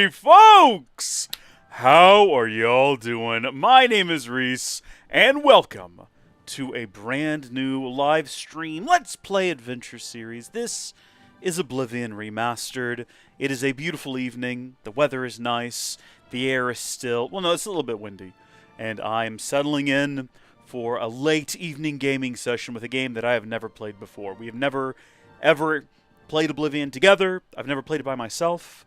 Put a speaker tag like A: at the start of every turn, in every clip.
A: Howdy Folks! How are y'all doing? My name is Reese, and welcome to a brand new live stream Let's Play Adventure series. This is Oblivion Remastered. It is a beautiful evening, the weather is nice, the air is still, well no, it's a little bit windy, and I'm settling in for a late evening gaming session with a game that I have never played before. We have never, ever played Oblivion together. I've never played it by myself.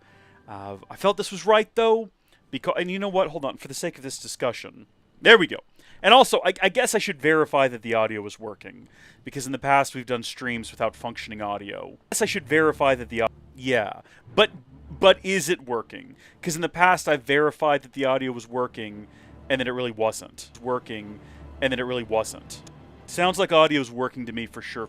A: I felt this was right, though, because, and you know what? Hold on, for the sake of this discussion. There we go. And also, I guess I should verify that the audio is working, because in the past we've done streams without functioning audio. I guess I should verify that the audio... Yeah, but is it working? Because in the past I've verified that the audio was working, and then it really wasn't. Working, and then it really wasn't. Sounds like audio's working to me for sure,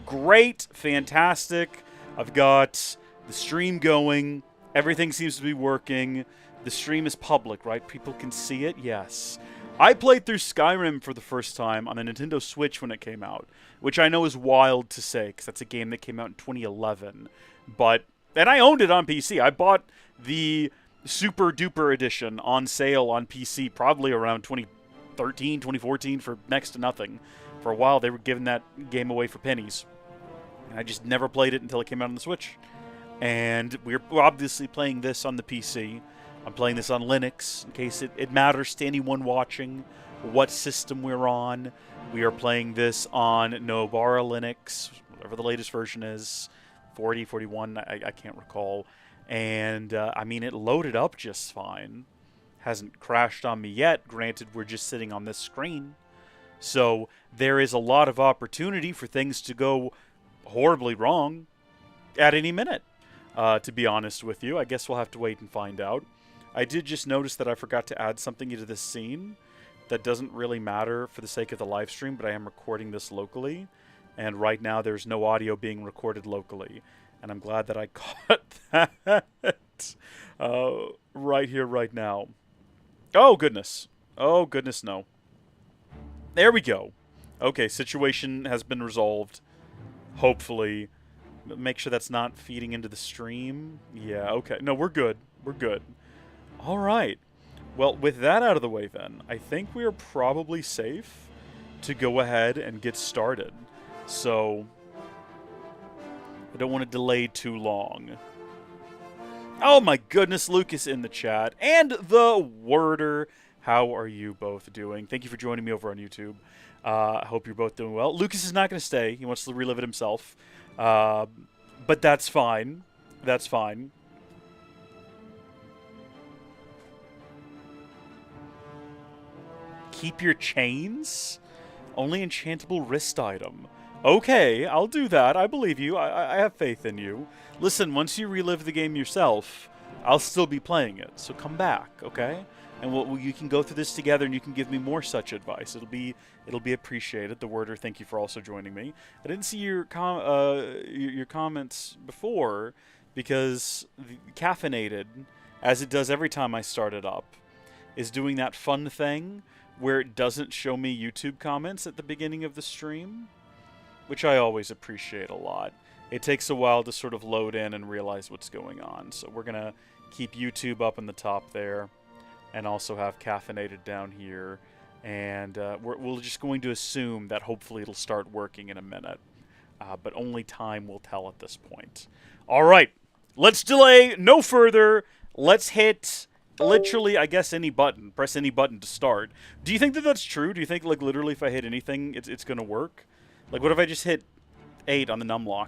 A: Great, fantastic. I've got the stream going. Everything seems to be working. The stream is public, right? People can see it? Yes. I played through Skyrim for the first time on the Nintendo Switch when it came out, which I know is wild to say, because that's a game that came out in 2011. And I owned it on PC. I bought the Super Duper Edition on sale on PC probably around 2013, 2014 for next to nothing. For a while, they were giving that game away for pennies. And I just never played it until it came out on the Switch. And we're obviously playing this on the PC. I'm playing this on Linux, in case it matters to anyone watching what system we're on. We are playing this on Nobara Linux, whatever the latest version is, 40, 41, I can't recall. And, I mean, it loaded up just fine. Hasn't crashed on me yet. Granted, we're just sitting on this screen. So, there is a lot of opportunity for things to go horribly wrong at any minute. To be honest with you, I guess we'll have to wait and find out. I did just notice that I forgot to add something into this scene that doesn't really matter for the sake of the live stream, but I am recording this locally, and right now there's no audio being recorded locally, and I'm glad that I caught that right here, right now. Oh, goodness. Oh, goodness, no. There we go. Okay, situation has been resolved, hopefully. Make sure that's not feeding into the stream. Yeah, okay. No, we're good. We're good. All right. Well, with that out of the way then, I think we are probably safe to go ahead and get started. So, I don't want to delay too long. Oh my goodness, Lucas in the chat. And the Worder. How are you both doing? Thank you for joining me over on YouTube. I hope you're both doing well. Lucas is not going to stay. He wants to relive it himself. But that's fine. That's fine. Keep your chains? Only enchantable wrist item. Okay, I'll do that. I believe you. I have faith in you. Listen, once you relive the game yourself, I'll still be playing it. So come back, okay? And you can go through this together, and you can give me more such advice. It'll be appreciated. The Worder, thank you for also joining me. I didn't see your comments before because Caffeinated, as it does every time I start it up, is doing that fun thing where it doesn't show me YouTube comments at the beginning of the stream, which I always appreciate a lot. It takes a while to sort of load in and realize what's going on. So we're gonna keep YouTube up in the top there, and also have Caffeinated down here, and we're just going to assume that hopefully it'll start working in a minute, but only time will tell at this point. All right, let's delay no further. Let's hit literally, I guess, any button. Press any button to start. Do you think that that's true? Do you think, like, literally if I hit anything, it's going to work? Like, what if I just hit 8 on the numlock?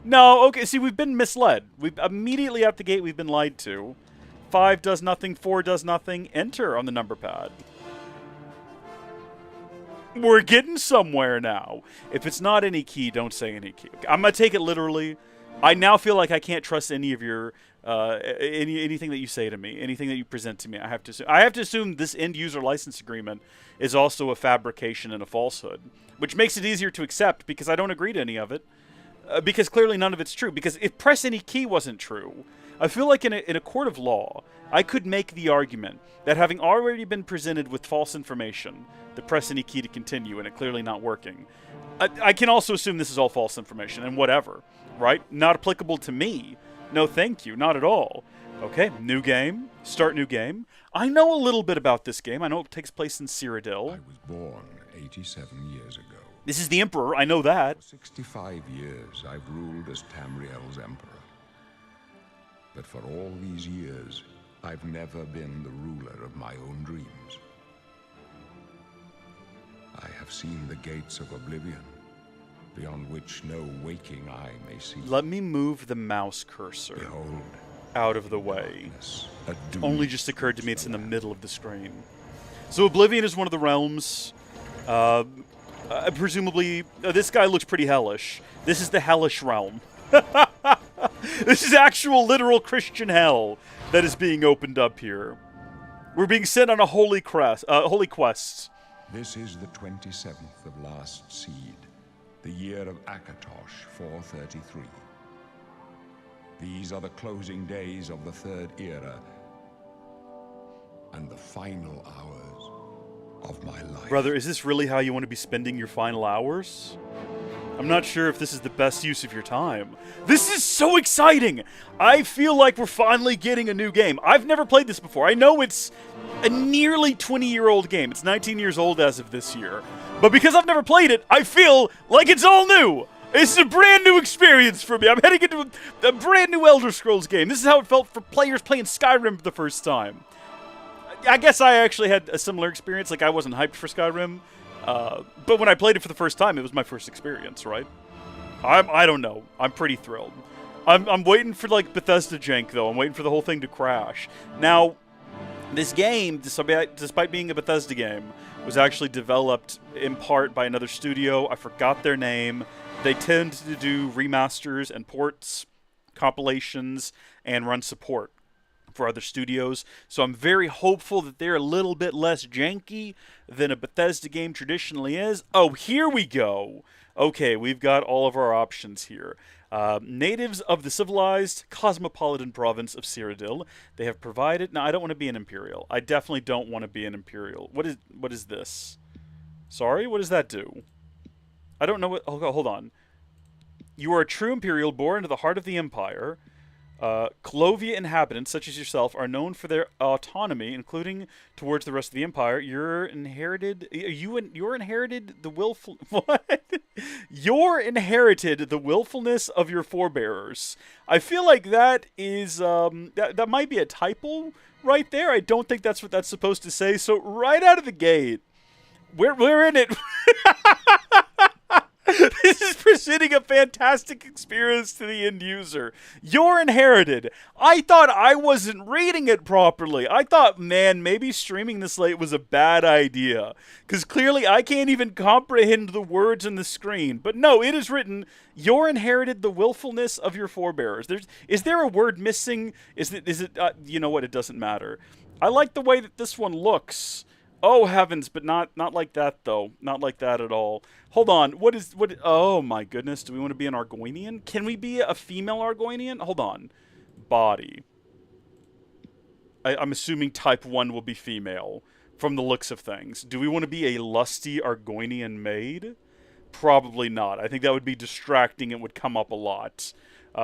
A: No, okay, see, we've been misled. Immediately out the gate, we've been lied to. 5 does nothing, 4 does nothing. Enter on the number pad. We're getting somewhere now. If it's not any key, don't say any key. I'm going to take it literally. I now feel like I can't trust any of your, anything that you say to me, anything that you present to me. I have to assume this end-user license agreement is also a fabrication and a falsehood, which makes it easier to accept because I don't agree to any of it. Because clearly none of it's true. Because if press any key wasn't true, I feel like in a court of law, I could make the argument that having already been presented with false information, the press any key to continue, and it clearly not working, I can also assume this is all false information, and whatever, right? Not applicable to me. No, thank you. Not at all. Okay, new game. Start new game. I know a little bit about this game. I know it takes place in Cyrodiil.
B: I was born 87 years ago.
A: This is the Emperor. I know that.
B: For 65 years, I've ruled as Tamriel's emperor. But for all these years, I've never been the ruler of my own dreams. I have seen the gates of Oblivion, beyond which no waking eye may see.
A: Let me move the mouse cursor
B: Behold,
A: out of the way.
B: darkness, a doom
A: Only just occurred to me it's in the middle of the screen. So Oblivion is one of the realms. Presumably, this guy looks pretty hellish. This is the hellish realm. This is actual, literal Christian hell that is being opened up here. We're being sent on a holy quest.
B: This is the 27th of last seed, the year of Akatosh 433. These are the closing days of the third era, and the final hours of my life.
A: Brother, is this really how you want to be spending your final hours? I'm not sure if this is the best use of your time. This is so exciting! I feel like we're finally getting a new game. I've never played this before. I know it's a nearly 20-year-old game. It's 19 years old as of this year. But because I've never played it, I feel like it's all new! It's a brand new experience for me. I'm heading into a brand new Elder Scrolls game. This is how it felt for players playing Skyrim for the first time. I guess I actually had a similar experience. Like, I wasn't hyped for Skyrim. But when I played it for the first time, it was my first experience, right? I don't know. I'm pretty thrilled. I'm waiting for, like, Bethesda jank, though. I'm waiting for the whole thing to crash. Now, this game, despite being a Bethesda game, was actually developed in part by another studio. I forgot their name. They tend to do remasters and ports, compilations, and run support for other studios. So I'm very hopeful that they're a little bit less janky than a Bethesda game traditionally is. Oh, here we go. Okay, we've got all of our options here. Natives of the civilized cosmopolitan province of Cyrodiil. They have provided... Now, I don't want to be an Imperial. I definitely don't want to be an Imperial. What is this? Sorry, what does that do? I don't know what... Oh, hold on. You are a true Imperial born into the heart of the Empire. Clovia inhabitants, such as yourself, are known for their autonomy, including towards the rest of the Empire. You're inherited the willful... What? You're inherited the willfulness of your forebearers. I feel like that is... that might be a typo right there. I don't think that's what that's supposed to say. So right out of the gate, we're in it. This is presenting a fantastic experience to the end user. You're inherited. I thought I wasn't reading it properly. I thought, man, maybe streaming this late was a bad idea. Because clearly I can't even comprehend the words on the screen. But no, it is written, you're inherited the willfulness of your forebears. Is there a word missing? Is it you know what, it doesn't matter. I like the way that this one looks. Oh, heavens, but not like that, though. Not like that at all. Hold on. Oh, my goodness. Do we want to be an Argoinian? Can we be a female Argoinian? Hold on. Body. I'm assuming type 1 will be female from the looks of things. Do we want to be a lusty Argoinian maid? Probably not. I think that would be distracting and would come up a lot.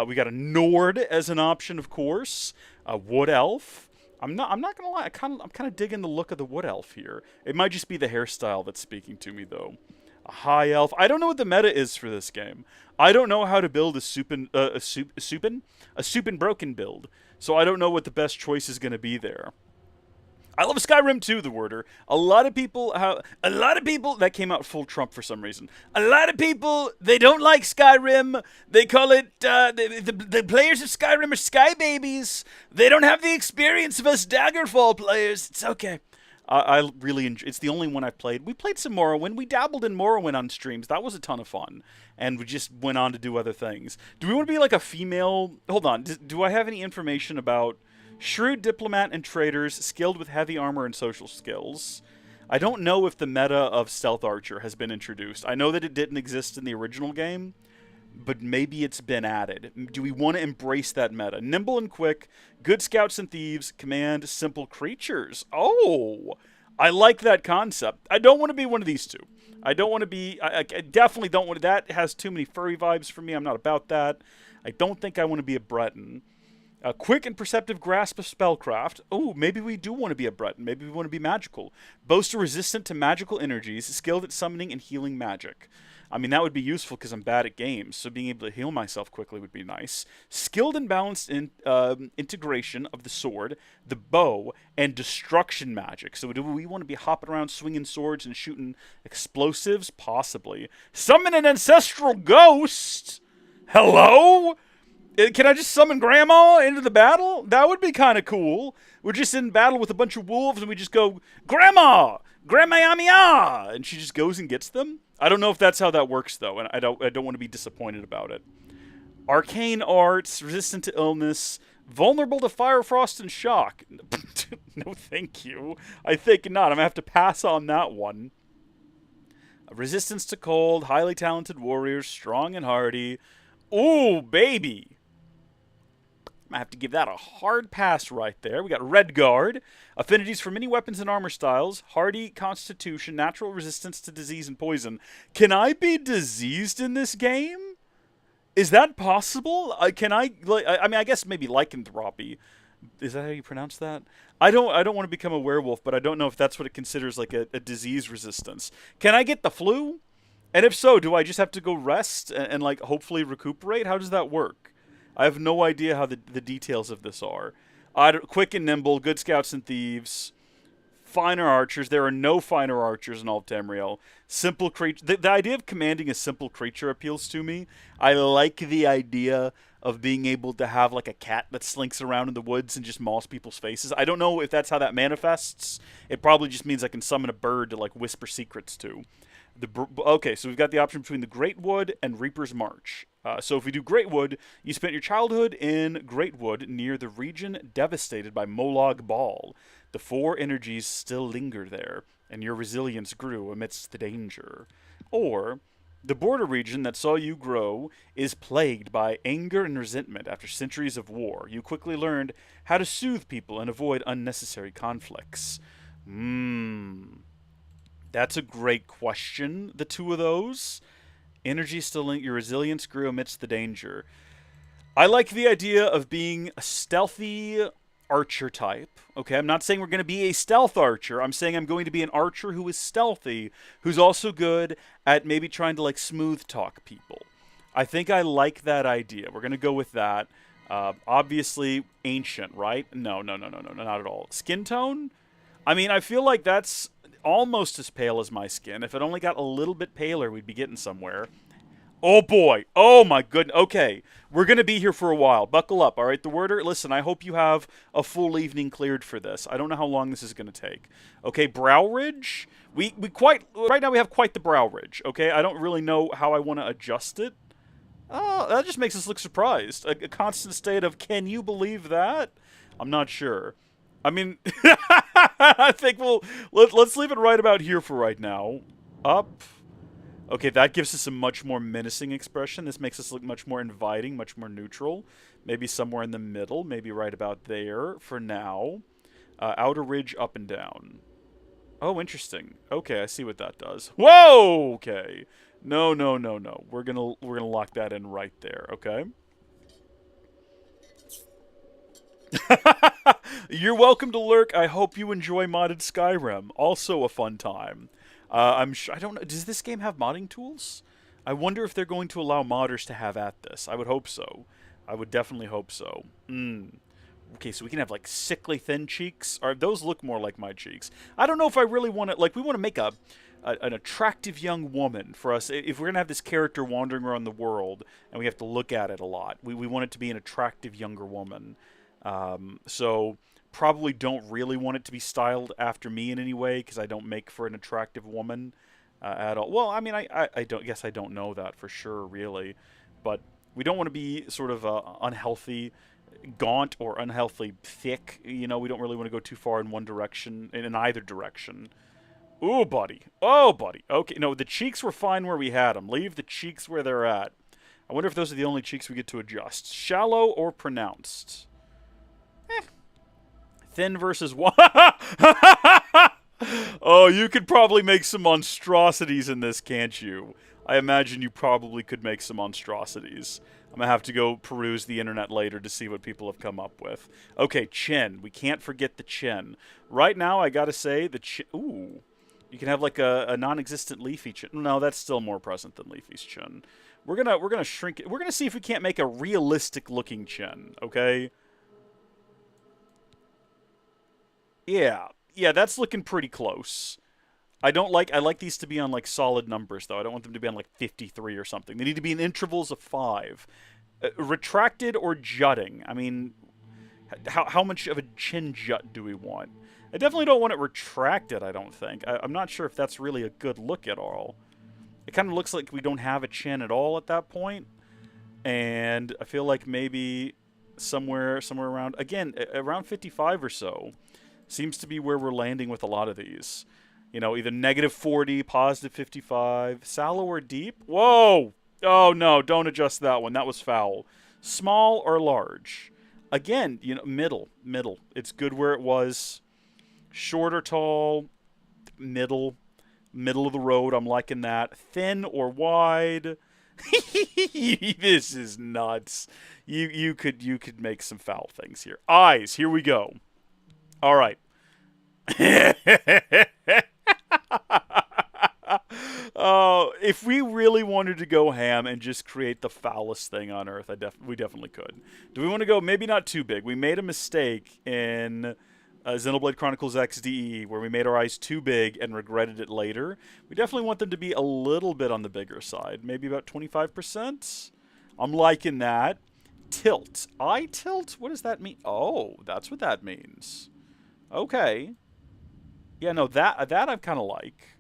A: We got a Nord as an option, of course. A Wood Elf. I'm not gonna lie. I'm kind of digging the look of the Wood Elf here. It might just be the hairstyle that's speaking to me, though. A High Elf. I don't know what the meta is for this game. I don't know how to build a Supin broken build. So I don't know what the best choice is gonna be there. I love Skyrim too, the worder. A lot of people that came out full Trump for some reason. A lot of people, they don't like Skyrim. They call it the players of Skyrim are sky babies. They don't have the experience of us Daggerfall players. It's okay. I really enjoy. It's the only one I've played. We played some Morrowind. We dabbled in Morrowind on streams. That was a ton of fun, and we just went on to do other things. Do we want to be like a female? Hold on. Do I have any information about? Shrewd diplomat and traders, skilled with heavy armor and social skills. I don't know if the meta of Stealth Archer has been introduced. I know that it didn't exist in the original game, but maybe it's been added. Do we want to embrace that meta? Nimble and quick, good scouts and thieves, command simple creatures. Oh, I like that concept. I don't want to be one of these two. I don't want to be... I definitely don't want to... That has too many furry vibes for me. I'm not about that. I don't think I want to be a Breton. A quick and perceptive grasp of spellcraft. Oh, maybe we do want to be a Breton. Maybe we want to be magical. Boast a resistant to magical energies, skilled at summoning and healing magic. I mean, that would be useful because I'm bad at games, so being able to heal myself quickly would be nice. Skilled and balanced in integration of the sword, the bow, and destruction magic. So do we want to be hopping around swinging swords and shooting explosives? Possibly. Summon an ancestral ghost? Hello? Can I just summon Grandma into the battle? That would be kind of cool. We're just in battle with a bunch of wolves, and we just go, Grandma! Grandma-yamia! And she just goes and gets them? I don't know if that's how that works, though, and I don't want to be disappointed about it. Arcane arts, resistant to illness, vulnerable to fire, frost, and shock. No, thank you. I think not. I'm going to have to pass on that one. Resistance to cold, highly talented warriors, strong and hardy. Ooh, baby. I have to give that a hard pass right there. We got Redguard, affinities for many weapons and armor styles, hardy constitution, natural resistance to disease and poison. Can I be diseased in this game? Is that possible? Can I? I mean, I guess maybe lycanthropy. Is that how you pronounce that? I don't want to become a werewolf, but I don't know if that's what it considers like a disease resistance. Can I get the flu? And if so, do I just have to go rest and like hopefully recuperate? How does that work? I have no idea how the details of this are. Quick and nimble, good scouts and thieves, finer archers. There are no finer archers in all of Tamriel. Simple creature. The idea of commanding a simple creature appeals to me. I like the idea of being able to have like a cat that slinks around in the woods and just mauls people's faces. I don't know if that's how that manifests. It probably just means I can summon a bird to like whisper secrets to. Okay, so we've got the option between the Greatwood and Reaper's March. So if we do Greatwood, you spent your childhood in Greatwood near the region devastated by Molag Bal. The four energies still linger there, and your resilience grew amidst the danger. Or, the border region that saw you grow is plagued by anger and resentment after centuries of war. You quickly learned how to soothe people and avoid unnecessary conflicts. That's a great question, the two of those. Energy still linked, your resilience grew amidst the danger. I like the idea of being a stealthy archer type. Okay, I'm not saying we're going to be a stealth archer. I'm saying I'm going to be an archer who is stealthy, who's also good at maybe trying to like smooth talk people. I think I like that idea. We're going to go with that. Obviously, ancient, right? No, not at all. Skin tone? I mean, I feel like that's almost as pale as my skin. If it only got a little bit paler, we'd be getting somewhere. Oh boy. Oh my goodness. Okay. We're going to be here for a while. Buckle up. All right. The worder, listen, I hope you have a full evening cleared for this. I don't know how long this is going to take. Okay. Brow ridge. Right now we have quite the brow ridge. Okay. I don't really know how I want to adjust it. Oh, that just makes us look surprised. A constant state of, can you believe that? I'm not sure. I mean, I think let's leave it right about here for right now. Up. Okay, that gives us a much more menacing expression. This makes us look much more inviting, much more neutral. Maybe somewhere in the middle, maybe right about there for now. Outer ridge, up and down. Oh, interesting. Okay, I see what that does. Whoa! Okay. No. We're gonna lock that in right there. Okay. You're welcome to lurk. I hope you enjoy modded Skyrim. Also a fun time. I'm sure. I don't know. Does this game have modding tools? I wonder if they're going to allow modders to have at this. I would hope so. I would definitely hope so. Okay, so we can have like sickly thin cheeks. Or those look more like my cheeks. I don't know if I really want to. Like, we want to make an attractive young woman for us. If we're gonna have this character wandering around the world and we have to look at it a lot, we want it to be an attractive younger woman. So probably don't really want it to be styled after me in any way because I don't make for an attractive woman at all. Well, I mean, I don't know that for sure, really. But we don't want to be sort of unhealthy, gaunt, or unhealthy thick. You know, we don't really want to go too far in one direction, in either direction. Ooh, buddy. Oh, buddy. Okay, no, the cheeks were fine where we had them. Leave the cheeks where they're at. I wonder if those are the only cheeks we get to adjust. Shallow or pronounced? Thin versus one. Oh, you could probably make some monstrosities in this, can't you? I imagine you probably could make some monstrosities. I'm going to have to go peruse the internet later to see what people have come up with. Okay, chin. We can't forget the chin. Right now, I got to say, the chin... Ooh. You can have like a non-existent Leafy chin. No, that's still more present than Leafy's chin. We're gonna shrink it. We're gonna see if we can't make a realistic looking chin. Okay. Yeah, that's looking pretty close. I like these to be on like solid numbers though. I don't want them to be on like 53 or something. They need to be in intervals of 5. Retracted or jutting. I mean, how much of a chin jut do we want? I definitely don't want it retracted, I don't think. I'm not sure if that's really a good look at all. It kind of looks like we don't have a chin at all at that point. And I feel like maybe somewhere around, again, around 55 or so seems to be where we're landing with a lot of these. You know, either -40, +55, shallow or deep. Whoa! Oh, no, don't adjust that one. That was foul. Small or large? Again, you know, middle. It's good where it was. Short or tall, middle of the road. I'm liking that. Thin or wide. This is nuts. You could make some foul things here. Eyes. Here we go. All right. If we really wanted to go ham and just create the foulest thing on earth, we definitely could. Do we want to go? Maybe not too big. We made a mistake in Xenoblade Chronicles XDE, where we made our eyes too big and regretted it later. We definitely want them to be a little bit on the bigger side, maybe about 25%. I'm liking that. Tilt. Eye tilt? What does that mean? Oh, that's what that means. Okay. Yeah, no, that I kind of like.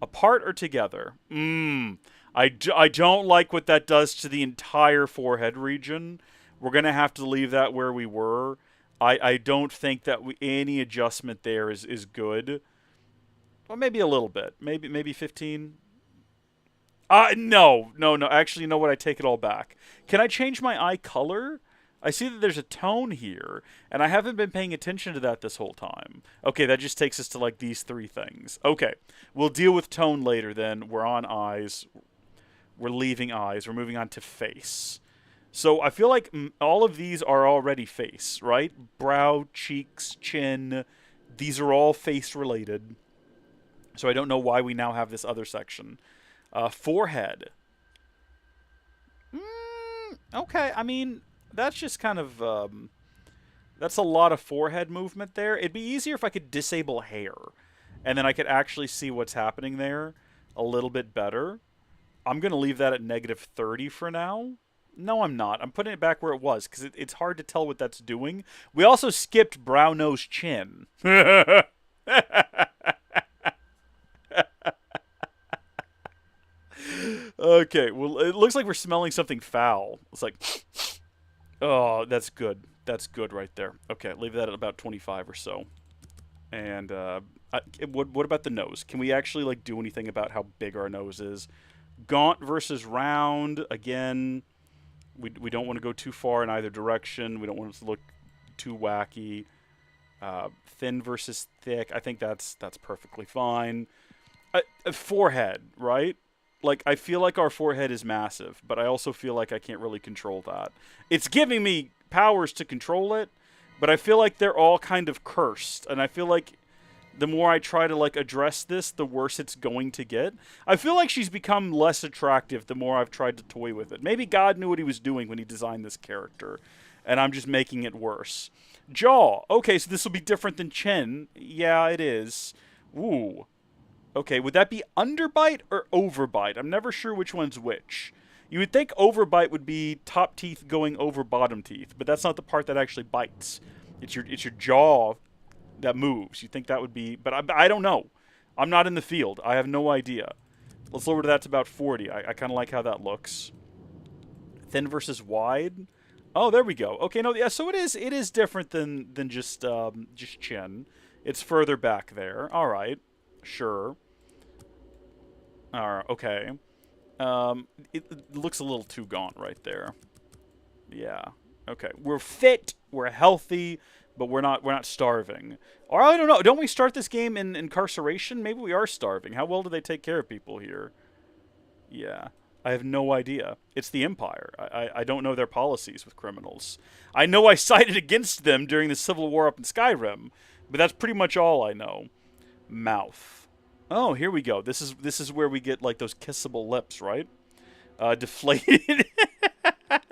A: Apart or together? I don't like what that does to the entire forehead region. We're going to have to leave that where we were. I don't think that any adjustment there is good. Well, maybe a little bit. Maybe 15. No. Actually, you know what? I take it all back. Can I change my eye color? I see that there's a tone here, and I haven't been paying attention to that this whole time. Okay, that just takes us to like these 3 things. Okay, we'll deal with tone later then. We're on eyes. We're leaving eyes. We're moving on to face. So I feel like all of these are already face, right? Brow, cheeks, chin. These are all face related. So I don't know why we now have this other section. Forehead. Okay, I mean, that's just kind of... that's a lot of forehead movement there. It'd be easier if I could disable hair. And then I could actually see what's happening there a little bit better. I'm going to leave that at -30 for now. No, I'm not. I'm putting it back where it was, because it's hard to tell what that's doing. We also skipped brow, nose, chin. Okay, well, it looks like we're smelling something foul. It's like, oh, that's good. That's good right there. Okay, leave that at about 25 or so. And what about the nose? Can we actually like do anything about how big our nose is? Gaunt versus round. Again, we don't want to go too far in either direction. We don't want it to look too wacky. Thin versus thick. I think that's perfectly fine. Forehead, right? Like, I feel like our forehead is massive, but I also feel like I can't really control that. It's giving me powers to control it, but I feel like they're all kind of cursed, and I feel like the more I try to, like, address this, the worse it's going to get. I feel like she's become less attractive the more I've tried to toy with it. Maybe God knew what he was doing when he designed this character, and I'm just making it worse. Jaw. Okay, so this will be different than chin. Yeah, it is. Ooh. Okay, would that be underbite or overbite? I'm never sure which one's which. You would think overbite would be top teeth going over bottom teeth, but that's not the part that actually bites. It's your jaw that moves. You think that would be... But I don't know. I'm not in the field. I have no idea. Let's lower that to about 40. I kind of like how that looks. Thin versus wide. Oh, there we go. Okay, no, yeah, so it is different than just chin. It's further back there. All right. Sure. All right, okay. It looks a little too gaunt right there. Yeah. Okay. We're fit, we're healthy, but we're not starving. Or I don't know. Don't we start this game in incarceration? Maybe we are starving. How well do they take care of people here? Yeah. I have no idea. It's the Empire. I don't know their policies with criminals. I know I sided against them during the Civil War up in Skyrim, but that's pretty much all I know. Mouth. Oh, here we go. This is where we get like those kissable lips, right? Deflated.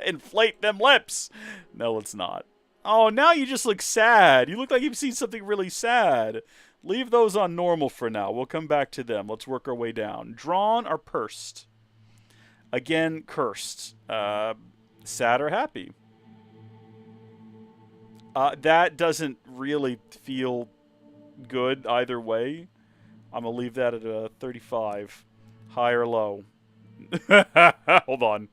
A: Inflate them lips. No, it's not. Oh, now you just look sad. You look like you've seen something really sad. Leave those on normal for now. We'll come back to them. Let's work our way down. Drawn or pursed? Again, cursed. Sad or happy? That doesn't really feel good either way. I'm going to leave that at a 35. High or low? Hold on.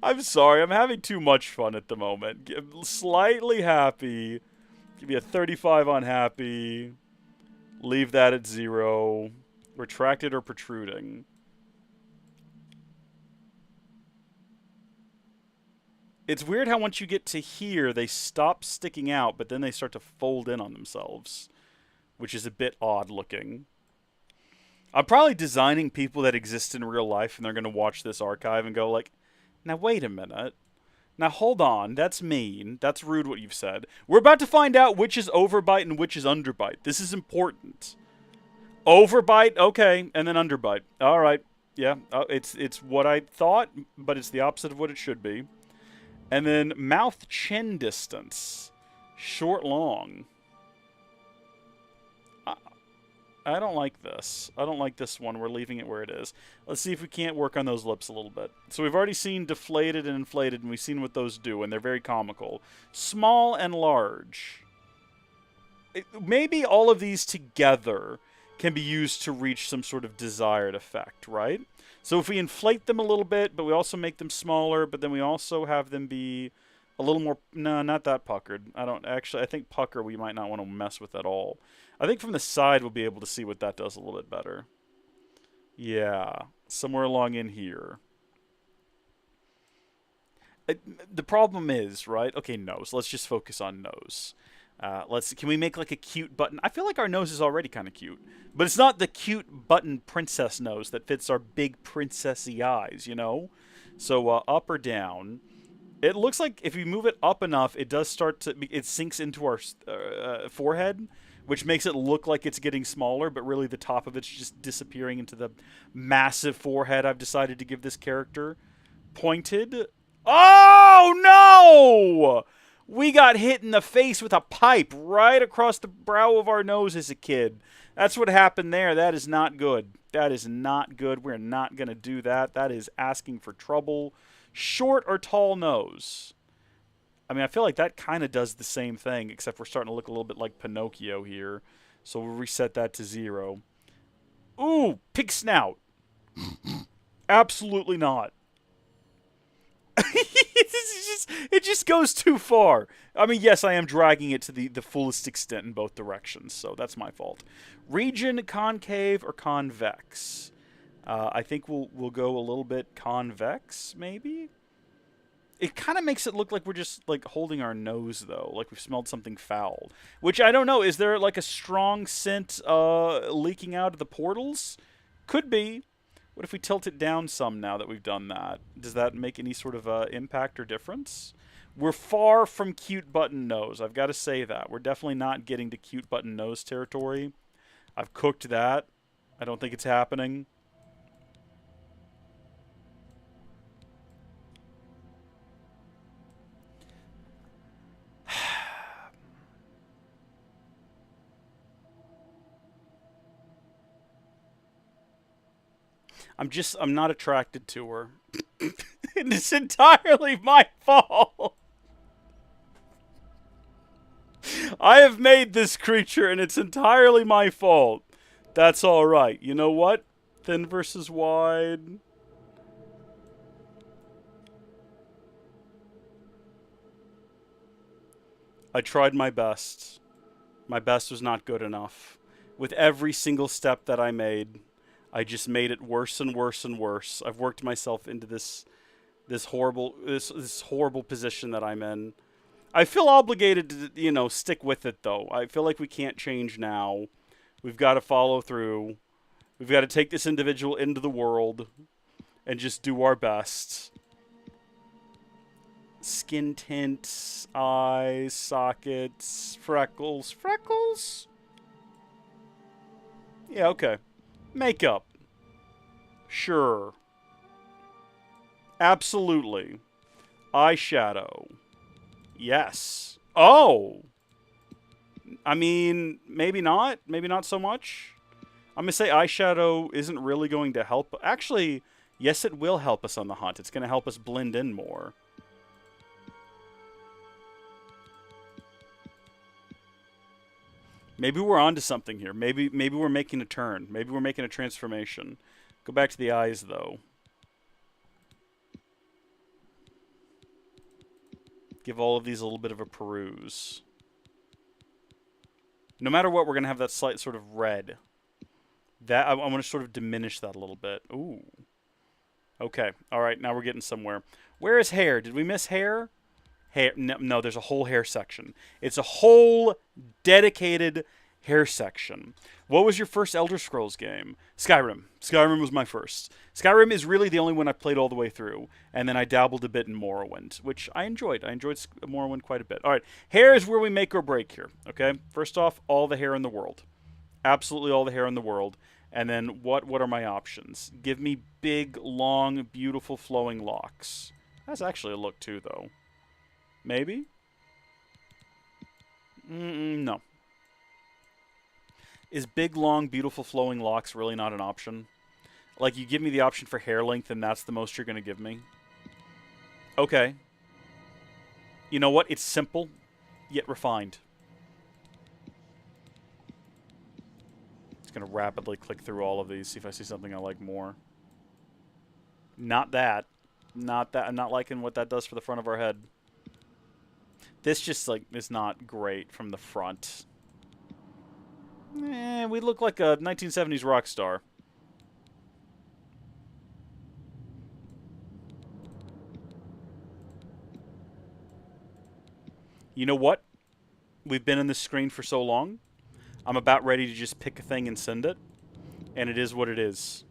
A: I'm sorry. I'm having too much fun at the moment. Slightly happy. Give me a 35 on happy. Leave that at 0. Retracted or protruding? It's weird how once you get to here, they stop sticking out, but then they start to fold in on themselves, which is a bit odd looking. I'm probably designing people that exist in real life, and they're going to watch this archive and go like, now wait a minute. Now hold on, that's mean. That's rude what you've said. We're about to find out which is overbite and which is underbite. This is important. Overbite, okay, and then underbite. All right, yeah, it's what I thought, but it's the opposite of what it should be. And then mouth-chin distance. Short-long. I don't like this. I don't like this one. We're leaving it where it is. Let's see if we can't work on those lips a little bit. So we've already seen deflated and inflated, and we've seen what those do, and they're very comical. Small and large. Maybe all of these together can be used to reach some sort of desired effect, right? So if we inflate them a little bit, but we also make them smaller, but then we also have them be a little more... No, not that puckered. I think pucker we might not want to mess with at all. I think from the side we'll be able to see what that does a little bit better. Yeah, somewhere along in here. The problem is, right? Okay, nose. Let's just focus on nose. Can we make like a cute button? I feel like our nose is already kind of cute, but it's not the cute button princess nose that fits our big princessy eyes, you know? So up or down. It looks like if we move it up enough, it does start to, it sinks into our forehead, which makes it look like it's getting smaller, but really the top of it's just disappearing into the massive forehead I've decided to give this character. Pointed. Oh, no! We got hit in the face with a pipe right across the brow of our nose as a kid. That's what happened there. That is not good. That is not good. We're not going to do that. That is asking for trouble. Short or tall nose? I mean, I feel like that kind of does the same thing, except we're starting to look a little bit like Pinocchio here. So we'll reset that to 0. Ooh, pig snout. Absolutely not. It just goes too far. I mean, yes, I am dragging it to the fullest extent in both directions, so that's my fault. Region, concave, or convex? I think we'll go a little bit convex, maybe? It kind of makes it look like we're just, like, holding our nose, though. Like we've smelled something foul. Which, I don't know, is there, like, a strong scent leaking out of the portals? Could be. What if we tilt it down some now that we've done that? Does that make any sort of impact or difference? We're far from cute button nose. I've got to say that. We're definitely not getting to cute button nose territory. I've cooked that. I don't think it's happening. I'm not attracted to her. And it's entirely my fault. I have made this creature and it's entirely my fault. That's alright. You know what? Thin versus wide. I tried my best. My best was not good enough. With every single step that I made, I just made it worse and worse and worse. I've worked myself into this horrible position that I'm in. I feel obligated to, you know, stick with it, though. I feel like we can't change now. We've got to follow through. We've got to take this individual into the world and just do our best. Skin tint, eyes, sockets, freckles. Freckles? Yeah, okay. Makeup. Sure. Absolutely. Eyeshadow. Yes. Oh! I mean, maybe not. Maybe not so much. I'm going to say eyeshadow isn't really going to help. Actually, yes, it will help us on the hunt. It's going to help us blend in more. Maybe we're onto something here. Maybe we're making a turn. Maybe we're making a transformation. Go back to the eyes, though. Give all of these a little bit of a peruse. No matter what, we're going to have that slight sort of red. That I want to sort of diminish that a little bit. Ooh. Okay. All right. Now we're getting somewhere. Where is hair? Did we miss hair? Hair. No, there's a whole hair section. It's a whole dedicated hair section. What was your first Elder Scrolls game? Skyrim. Skyrim was my first. Skyrim is really the only one I played all the way through. And then I dabbled a bit in Morrowind, which I enjoyed. I enjoyed Morrowind quite a bit. All right. Hair is where we make or break here. Okay. First off, all the hair in the world. Absolutely all the hair in the world. And then what are my options? Give me big, long, beautiful, flowing locks. That's actually a look too, though. Maybe? No. Is big, long, beautiful, flowing locks really not an option? Like, you give me the option for hair length, and that's the most you're going to give me? Okay. You know what? It's simple, yet refined. Just going to rapidly click through all of these, see if I see something I like more. Not that. Not that. I'm not liking what that does for the front of our head. This just, like, is not great from the front. We look like a 1970s rock star. You know what? We've been in this screen for so long. I'm about ready to just pick a thing and send it. And it is what it is.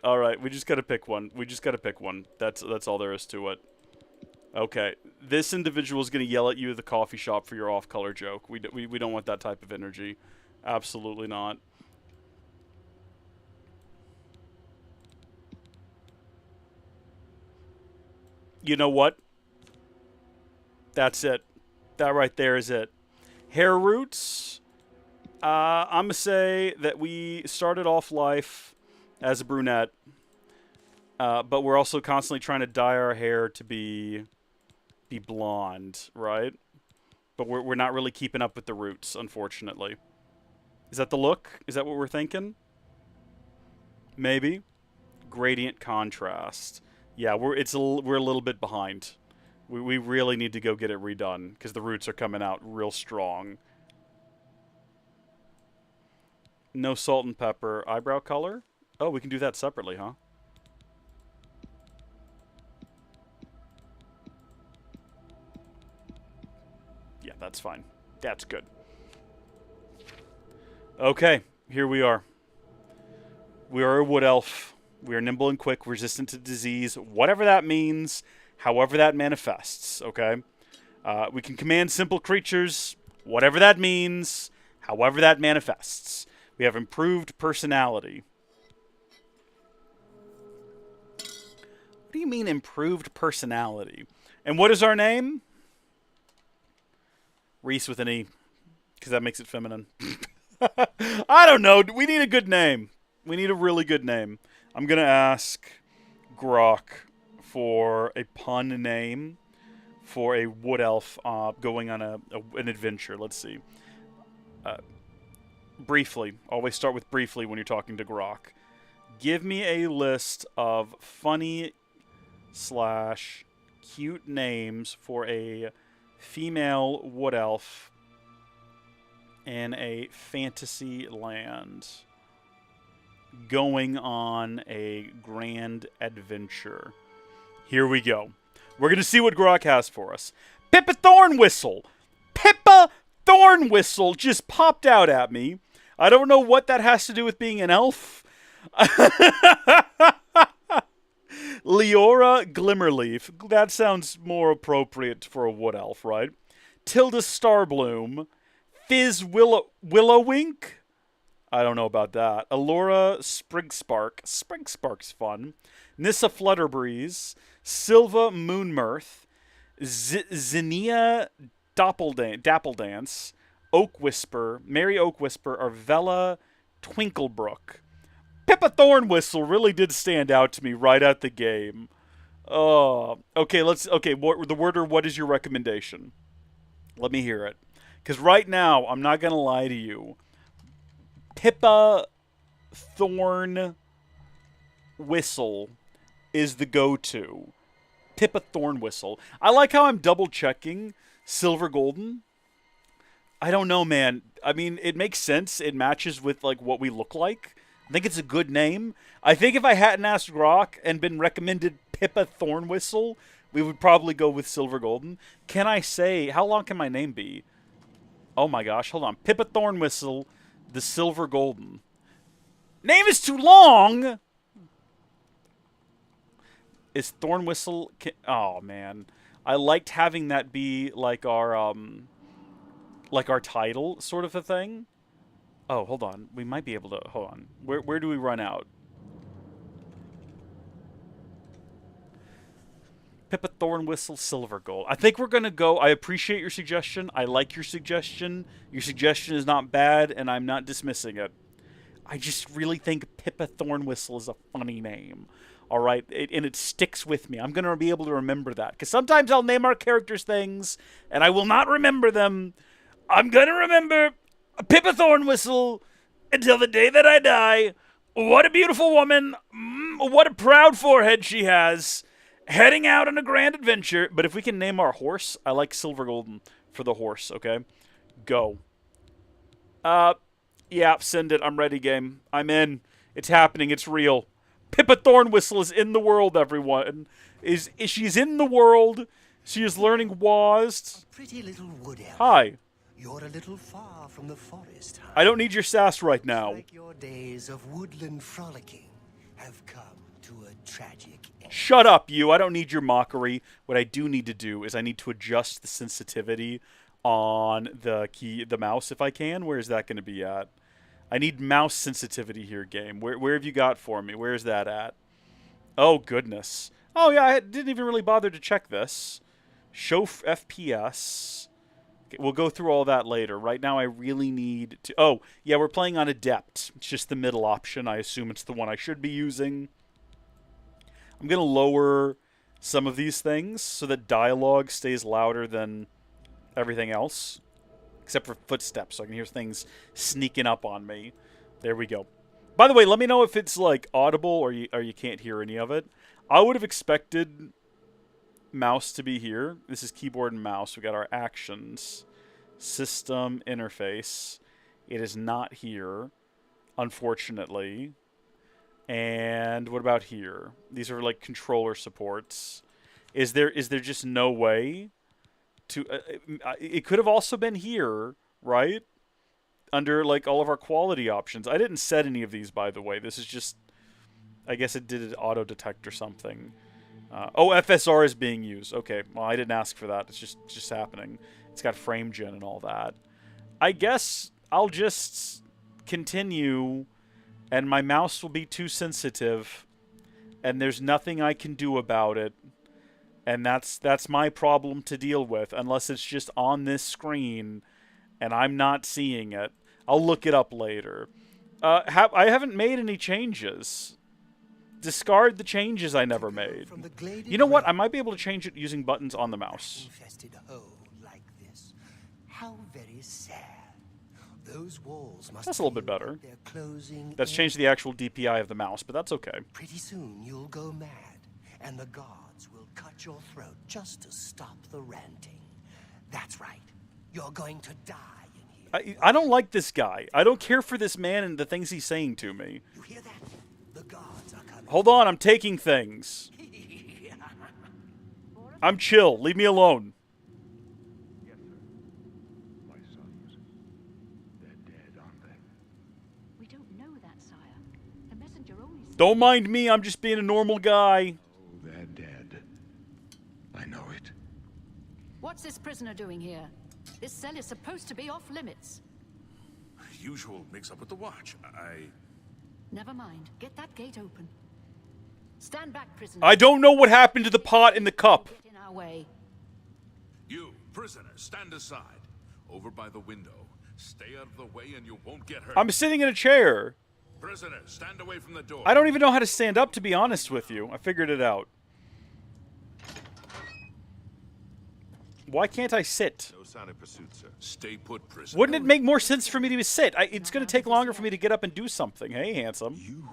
A: All right. We just gotta pick one. We just gotta pick one. That's all there is to it. Okay, this individual is gonna yell at you at the coffee shop for your off-color joke. We don't want that type of energy. Absolutely not. You know what? That's it. That right there is it. Hair roots. I'm gonna say that we started off life as a brunette, but we're also constantly trying to dye our hair to be blonde, right? But we're not really keeping up with the roots, unfortunately. Is that the look? Is that what we're thinking? Maybe. Gradient contrast. Yeah, we're a little bit behind. We really need to go get it redone because the roots are coming out real strong. No salt and pepper. Eyebrow color? Oh, we can do that separately, huh? Yeah, that's fine. That's good. Okay, here we are. We are a wood elf. We are nimble and quick, resistant to disease, whatever that means, however that manifests, okay? We can command simple creatures, whatever that means, however that manifests. We have improved personality. What do you mean improved personality? And what is our name? Reese with an E, because that makes it feminine. I don't know. We need a good name. We need a really good name. I'm going to ask Grok for a pun name for a wood elf going on an adventure. Let's see. Briefly. Always start with briefly when you're talking to Grok. Give me a list of funny / cute names for a female wood elf in a fantasy land going on a grand adventure. Here we go. We're going to see what Grok has for us. Pippa Thornwhistle. Pippa Thornwhistle just popped out at me. I don't know what that has to do with being an elf. Leora Glimmerleaf. That sounds more appropriate for a wood elf, right? Tilda Starbloom. Fizz Willowwink. I don't know about that. Alora Sprigspark. Sprigspark's fun. Nissa Flutterbreeze. Silva Moonmirth. Zinnia Dappeldance. Oak Whisper. Mary Oak Whisper. Arvella Twinklebrook. Pippa Thornwhistle really did stand out to me right out the game. Okay, the word or what is your recommendation? Let me hear it. Because right now, I'm not going to lie to you. Pippa Thornwhistle is the go-to. Pippa Thornwhistle. I like how I'm double-checking Silver Golden. I don't know, man. I mean, it makes sense. It matches with like what we look like. I think it's a good name. I think if I hadn't asked Grok and been recommended Pippa Thornwhistle, we would probably go with Silver Golden. Can I say, how long can my name be? Oh my gosh, hold on. Pippa Thornwhistle, the Silver Golden. Name is too long! Is Thornwhistle... Oh, man. I liked having that be like our title sort of a thing. Oh, hold on. We might be able to... Hold on. Where do we run out? Pippa Thornwhistle Silver Gold. I think we're going to go... I appreciate your suggestion. I like your suggestion. Your suggestion is not bad, and I'm not dismissing it. I just really think Pippa Thornwhistle is a funny name. All right? And it sticks with me. I'm going to be able to remember that. Because sometimes I'll name our characters things, and I will not remember them. I'm going to remember... Pippa Thornwhistle until the day that I die. What a beautiful woman. What a proud forehead she has. Heading out on a grand adventure. But if we can name our horse, I like Silver Golden for the horse, okay? Go. Yeah, send it. I'm ready, game. I'm in. It's happening. It's real. Pippa Thornwhistle is in the world, everyone. She's in the world. She is learning WASD.
C: Pretty little wood elf.
A: Hi.
C: You're a little far from the forest, huh?
A: I don't need your sass right now.
C: Like your days of woodland frolicking have come to a tragic end.
A: Shut up, you. I don't need your mockery. What I do need to do is I need to adjust the sensitivity on the mouse if I can. Where is that going to be at? I need mouse sensitivity here, game. Where have you got for me? Where is that at? Oh, goodness. Oh, yeah, I didn't even really bother to check this. Show FPS. We'll go through all that later. Right now, I really need to... Oh, yeah, we're playing on Adept. It's just the middle option. I assume it's the one I should be using. I'm going to lower some of these things so that dialogue stays louder than everything else. Except for footsteps, so I can hear things sneaking up on me. There we go. By the way, let me know if it's, like, audible or you can't hear any of it. I would have expected... mouse to be here. This is keyboard and mouse. We got our actions, system interface. It is not here, unfortunately. And what about here? These are like controller supports. Is there just no way to? It could have also been here, right? Under like all of our quality options. I didn't set any of these, by the way. This is just, I guess it did an auto detect or something. FSR is being used. Okay, well, I didn't ask for that. It's just happening. It's got frame gen and all that. I guess I'll just continue, and my mouse will be too sensitive, and there's nothing I can do about it. And that's my problem to deal with, unless it's just on this screen, and I'm not seeing it. I'll look it up later. I haven't made any changes. Discard the changes I never made. You know what? I might be able to change it using buttons on the mouse.
C: Infested hole like this. How very sad. Those walls must
A: That's a little bit better.
C: They're closing
A: That's changed the actual DPI of the mouse, but that's okay.
C: Pretty soon you'll go mad, and the gods will cut your throat just to stop the ranting. That's right. You're going to die in here.
A: I don't like this guy. I don't care for this man and the things he's saying to me.
C: You hear that? The gods are coming.
A: Hold on, I'm taking things. I'm chill. Leave me alone.
B: Yes, sir. My sons. They're dead, aren't they?
D: We don't know that, sire. The messenger only said...
A: Don't mind me. I'm just being a normal guy.
B: Oh, they're dead. I know it.
D: What's this prisoner doing here? This cell is supposed to be off limits.
E: Usual mix-up with the watch.
D: Never mind. Get that gate open. Stand back, prisoner.
A: I don't know what happened to the pot in the cup.
D: Get in our way.
E: You, prisoner, stand aside. Over by the window. Stay out of the way and you won't get hurt.
A: I'm sitting in a chair.
E: Prisoner, stand away from the door.
A: I don't even know how to stand up, to be honest with you. I figured it out. Why can't I sit?
E: No sign of pursuit, sir. Stay put, prisoner.
A: Wouldn't it make more sense for me to sit? It's going to take longer for me to get up and do something. Hey, handsome.
B: You.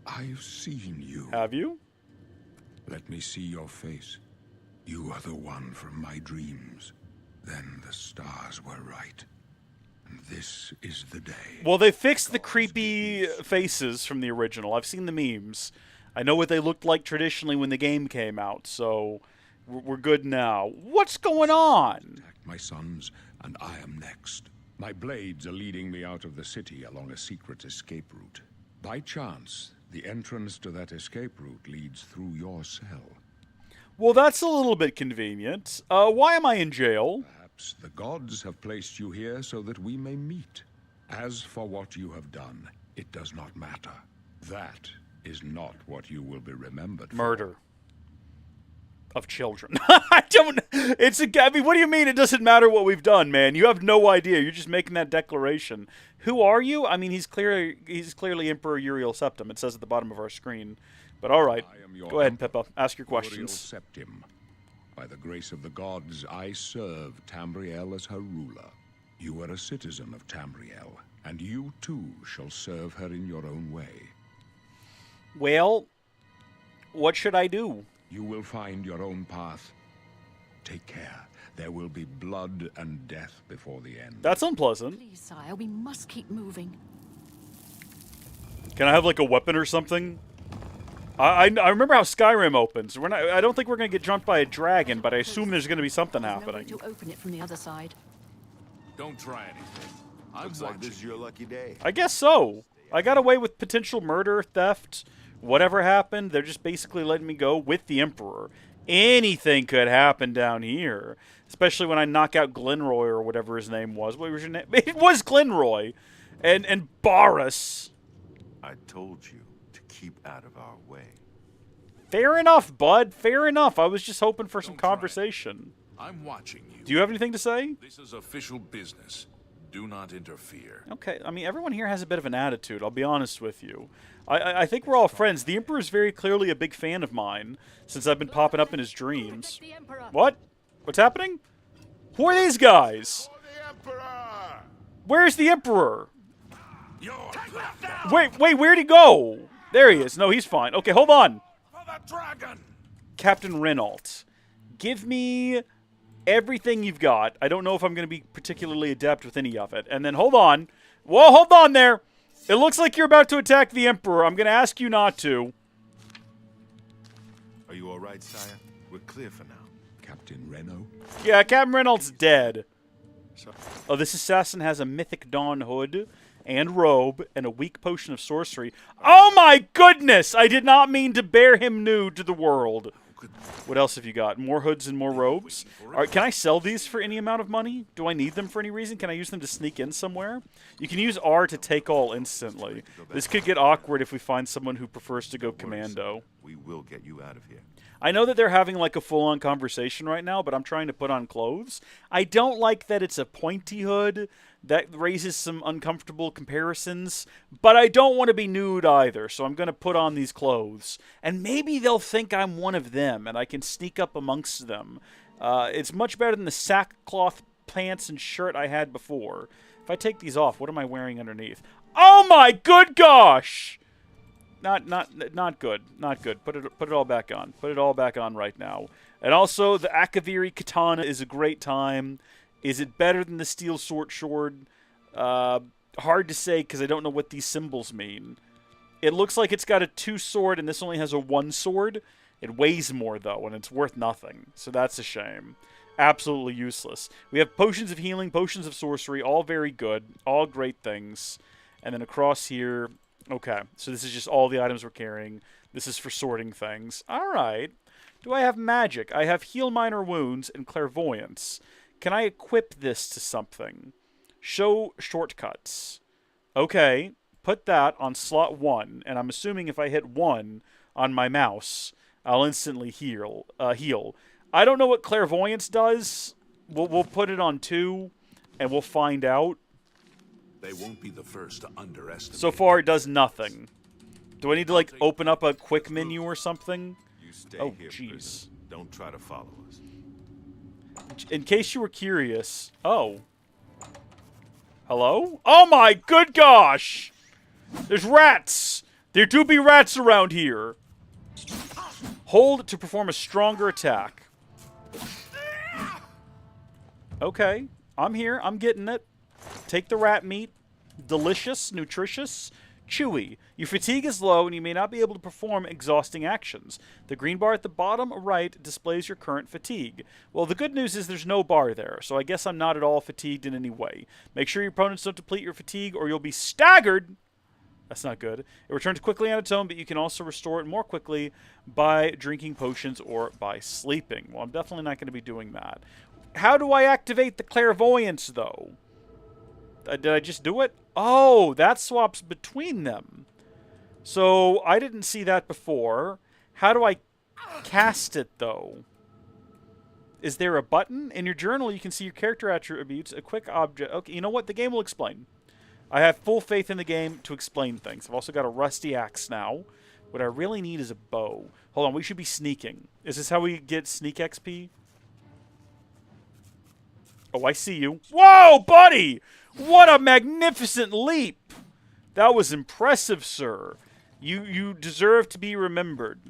B: I've seen you.
A: Have you?
B: Let me see your face. You are the one from my dreams. Then the stars were right. And this is the day.
A: Well, they fixed the creepy faces from the original. I've seen the memes. I know what they looked like traditionally when the game came out, so we're good now. What's going on?
B: Attack my sons, and I am next. My blades are leading me out of the city along a secret escape route. By chance, the entrance to that escape route leads through your cell.
A: Well, that's a little bit convenient. Why am I in jail?
B: Perhaps the gods have placed you here so that we may meet. As for what you have done, it does not matter. That is not what you will be remembered for.
A: Murder of children. I mean, what do you mean it doesn't matter what we've done, man? You have no idea. You're just making that declaration. Who are you? I mean, he's clearly Emperor Uriel Septim. It says at the bottom of our screen. But all right. Go ahead, Pippa. Ask your questions.
B: Septim. By the grace of the gods, I serve Tamriel as her ruler. You are a citizen of Tamriel, and you too shall serve her in your own way.
A: Well, what should I do?
B: You will find your own path. Take care. There will be blood and death before the end.
A: That's unpleasant.
D: Please, sire, we must keep moving.
A: Can I have, like, a weapon or something? I remember how Skyrim opens. I don't think we're going to get jumped by a dragon, but I assume there's going to be something
D: There's no way
A: happening.
D: to open it from the other side.
E: Don't try anything.
F: Looks like this is your lucky day.
A: I guess so. I got away with potential murder, theft, whatever happened. They're just basically letting me go with the Emperor. Anything could happen down here, especially when I knock out Glenroy or whatever his name was. What was your name? It was Glenroy, and Boris.
F: I told you to keep out of our way.
A: Fair enough, bud. Fair enough. I was just hoping for some
E: Don't try it.
A: conversation.
E: I'm watching you.
A: Do you have anything to say?
E: This is official business. Do not interfere.
A: Okay, I mean, everyone here has a bit of an attitude, I'll be honest with you. I think we're all friends. The Emperor is very clearly a big fan of mine, since I've been popping up in his dreams.
D: Protect the Emperor.
A: What? What's happening? Who are these guys?
E: The Emperor!
A: Where's the Emperor?
E: You're left down
A: Wait, where'd he go? There he is. No, he's fine. Okay, hold on.
E: for the dragon!
A: Captain Renault, give me everything you've got. I don't know if I'm going to be particularly adept with any of it. And then, hold on. Whoa, hold on there. It looks like you're about to attack the Emperor. I'm going to ask you not to.
F: Are you all right, sire? We're clear for now.
B: Captain Renault?
A: Yeah, Captain Renault's dead.
F: Sorry.
A: Oh, this assassin has a mythic dawn hood and robe and a weak potion of sorcery. Oh my goodness! I did not mean to bear him nude to the world. What else have you got? More hoods and more robes? All right, can I sell these for any amount of money? Do I need them for any reason? Can I use them to sneak in somewhere? You can use R to take all instantly. This could get awkward if we find someone who prefers to go commando.
F: We will get you out of here.
A: I know that they're having like a full-on conversation right now, but I'm trying to put on clothes. I don't like that it's a pointy hood. That raises some uncomfortable comparisons, but I don't want to be nude either, so I'm going to put on these clothes. And maybe they'll think I'm one of them, and I can sneak up amongst them. It's much better than the sackcloth pants and shirt I had before. If I take these off, what am I wearing underneath? Oh my good gosh! Not good. Not good. Put it all back on. Put it all back on right now. And also, the Akaviri Katana is a great time. Is it better than the Steel Sword? Hard to say because I don't know what these symbols mean. It looks like it's got a 2 sword and this only has a 1 sword. It weighs more though, and it's worth nothing. So that's a shame. Absolutely useless. We have potions of healing, potions of sorcery, all very good, all great things. And then across here, okay, so this is just all the items we're carrying. This is for sorting things. All right. Do I have magic? I have heal minor wounds and clairvoyance. Can I equip this to something? Show shortcuts. Okay, put that on slot 1, and I'm assuming if I hit 1 on my mouse, I'll instantly heal. I don't know what clairvoyance does. We'll put it on 2, and we'll find out.
E: They won't be the first to underestimate.
A: So far, it does nothing. Do I need to, like, open up a quick menu or something?
F: You stay
A: Oh,
F: here,
A: jeez.
F: prisoner. Don't try to follow us.
A: In case you were curious... Oh. Hello? Oh my good gosh! There's rats! There do be rats around here! Hold to perform a stronger attack. Okay. I'm here. I'm getting it. Take the rat meat. Delicious, nutritious, chewy. Your fatigue is low and you may not be able to perform exhausting actions. The green bar at the bottom right displays your current fatigue. Well, the good news is there's no bar there, so I guess I'm not at all fatigued in any way. Make sure your opponents don't deplete your fatigue or you'll be staggered. That's not good. It returns quickly on its own, but you can also restore it more quickly by drinking potions or by sleeping. Well, I'm definitely not going to be doing that. How do I activate the clairvoyance, though? Did I just do it? Oh, that swaps between them. So, I didn't see that before. How do I cast it, though? Is there a button? In your journal, you can see your character attributes, a quick object. Okay, you know what? The game will explain. I have full faith in the game to explain things. I've also got a rusty axe now. What I really need is a bow. Hold on, we should be sneaking. Is this how we get sneak XP? Oh, I see you. Whoa, buddy! What a magnificent leap! That was impressive, sir. You deserve to be remembered.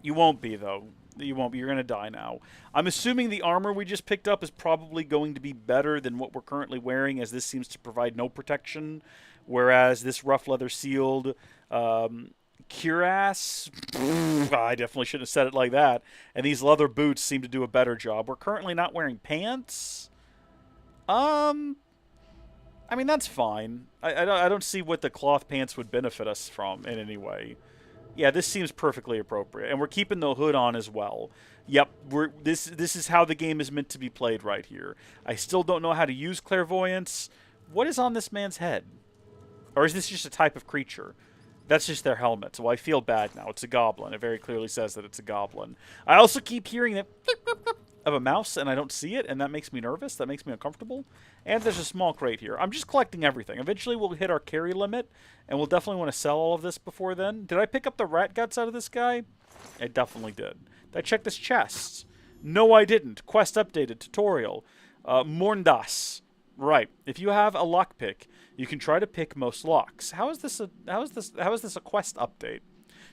A: You won't be, though. You won't be. You're going to die now. I'm assuming the armor we just picked up is probably going to be better than what we're currently wearing, as this seems to provide no protection, whereas this rough leather sealed cuirass, I definitely shouldn't have said it like that, and these leather boots seem to do a better job. We're currently not wearing pants. I mean, that's fine. I don't see what the cloth pants would benefit us from in any way. Yeah, this seems perfectly appropriate. And we're keeping the hood on as well. Yep, this is how the game is meant to be played right here. I still don't know how to use clairvoyance. What is on this man's head? Or is this just a type of creature? That's just their helmet, so I feel bad now. It's a goblin. It very clearly says that it's a goblin. I also keep hearing that of a mouse, and I don't see it, and that makes me nervous. That makes me uncomfortable. And there's a small crate here. I'm just collecting everything. Eventually, we'll hit our carry limit, and we'll definitely want to sell all of this before then. Did I pick up the rat guts out of this guy? I definitely did. Did I check this chest? No, I didn't. Quest updated. Tutorial. Morndas. Right. If you have a lockpick, you can try to pick most locks. How is this a quest update?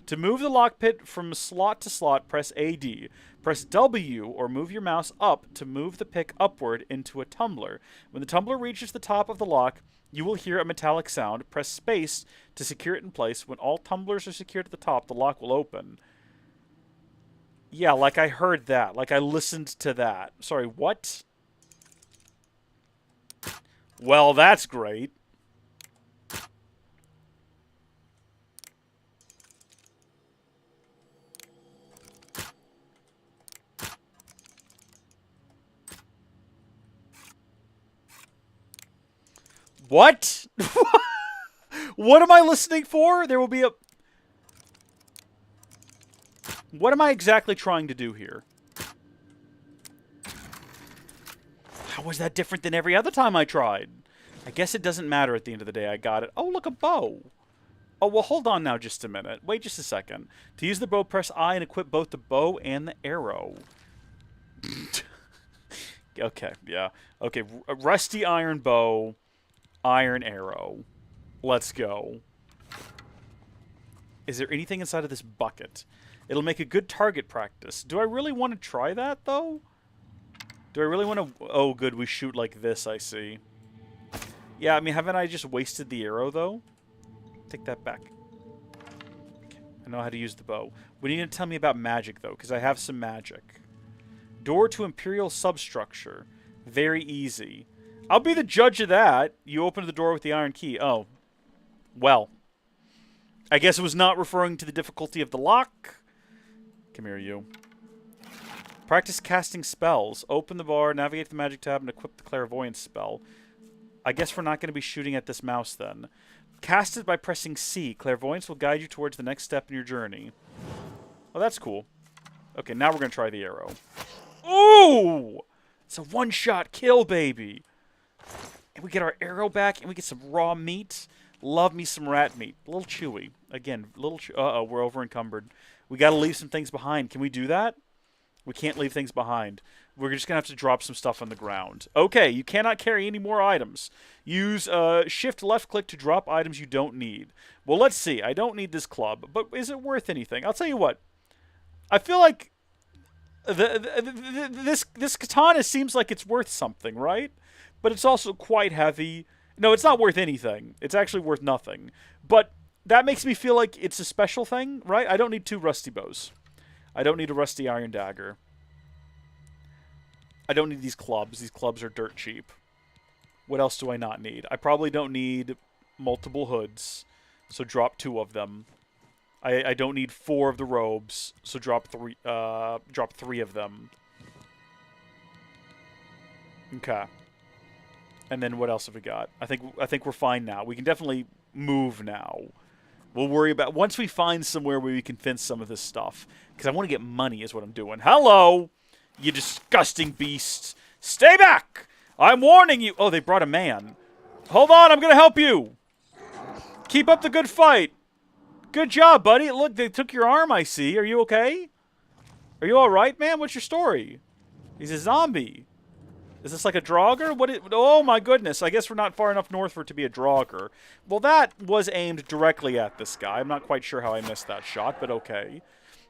A: To move the lockpick from slot to slot, press AD. Press W or move your mouse up to move the pick upward into a tumbler. When the tumbler reaches the top of the lock, you will hear a metallic sound. Press space to secure it in place. When all tumblers are secured at the top, the lock will open. Yeah, like I heard that. Like I listened to that. Sorry, what? Well, that's great. What? What am I listening for? There will be a... What am I exactly trying to do here? How was that different than every other time I tried? I guess it doesn't matter at the end of the day. I got it. Oh, look, a bow. Oh, well, hold on now just a minute. Wait just a second. To use the bow, press I and equip both the bow and the arrow. Okay, yeah. Okay, rusty iron bow, iron arrow. Let's go. Is there anything inside of this bucket? It'll make a good target practice. Do I really want to try that, though? Do I really want to... Oh, good, we shoot like this, I see. Yeah, I mean, haven't I just wasted the arrow, though? Take that back. Okay, I know how to use the bow. What are you going to tell me about magic, though? Because I have some magic. Door to Imperial substructure. Very easy. I'll be the judge of that. You open the door with the iron key. Oh. Well. I guess it was not referring to the difficulty of the lock. Come here, you. Practice casting spells. Open the bar, navigate to the magic tab, and equip the clairvoyance spell. I guess we're not going to be shooting at this mouse, then. Cast it by pressing C. Clairvoyance will guide you towards the next step in your journey. Oh, that's cool. Okay, now we're going to try the arrow. Ooh! It's a one-shot kill, baby. And we get our arrow back, and we get some raw meat. Love me some rat meat. A little chewy. Again, uh-oh, we're over-encumbered. We got to leave some things behind. Can we do that? We can't leave things behind. We're just going to have to drop some stuff on the ground. Okay, you cannot carry any more items. Use shift left-click to drop items you don't need. Well, let's see. I don't need this club, but is it worth anything? I'll tell you what. I feel like this katana seems like it's worth something, right? But it's also quite heavy. No, it's not worth anything. It's actually worth nothing. But that makes me feel like it's a special thing, right? I don't need 2 rusty bows. I don't need a rusty iron dagger. I don't need these clubs. These clubs are dirt cheap. What else do I not need? I probably don't need multiple hoods, so drop 2 of them. I don't need 4 of the robes, so drop 3 of them. Okay. And then what else have we got? I think we're fine now. We can definitely move now. We'll worry about once we find somewhere where we can fence some of this stuff. Because I want to get money is what I'm doing. Hello, you disgusting beasts. Stay back! I'm warning you. Oh, they brought a man. Hold on, I'm going to help you. Keep up the good fight. Good job, buddy. Look, they took your arm, I see. Are you okay? Are you all right, man? What's your story? He's a zombie. Is this like a Draugr? Oh my goodness, I guess we're not far enough north for it to be a Draugr. Well, that was aimed directly at this guy. I'm not quite sure how I missed that shot, but okay.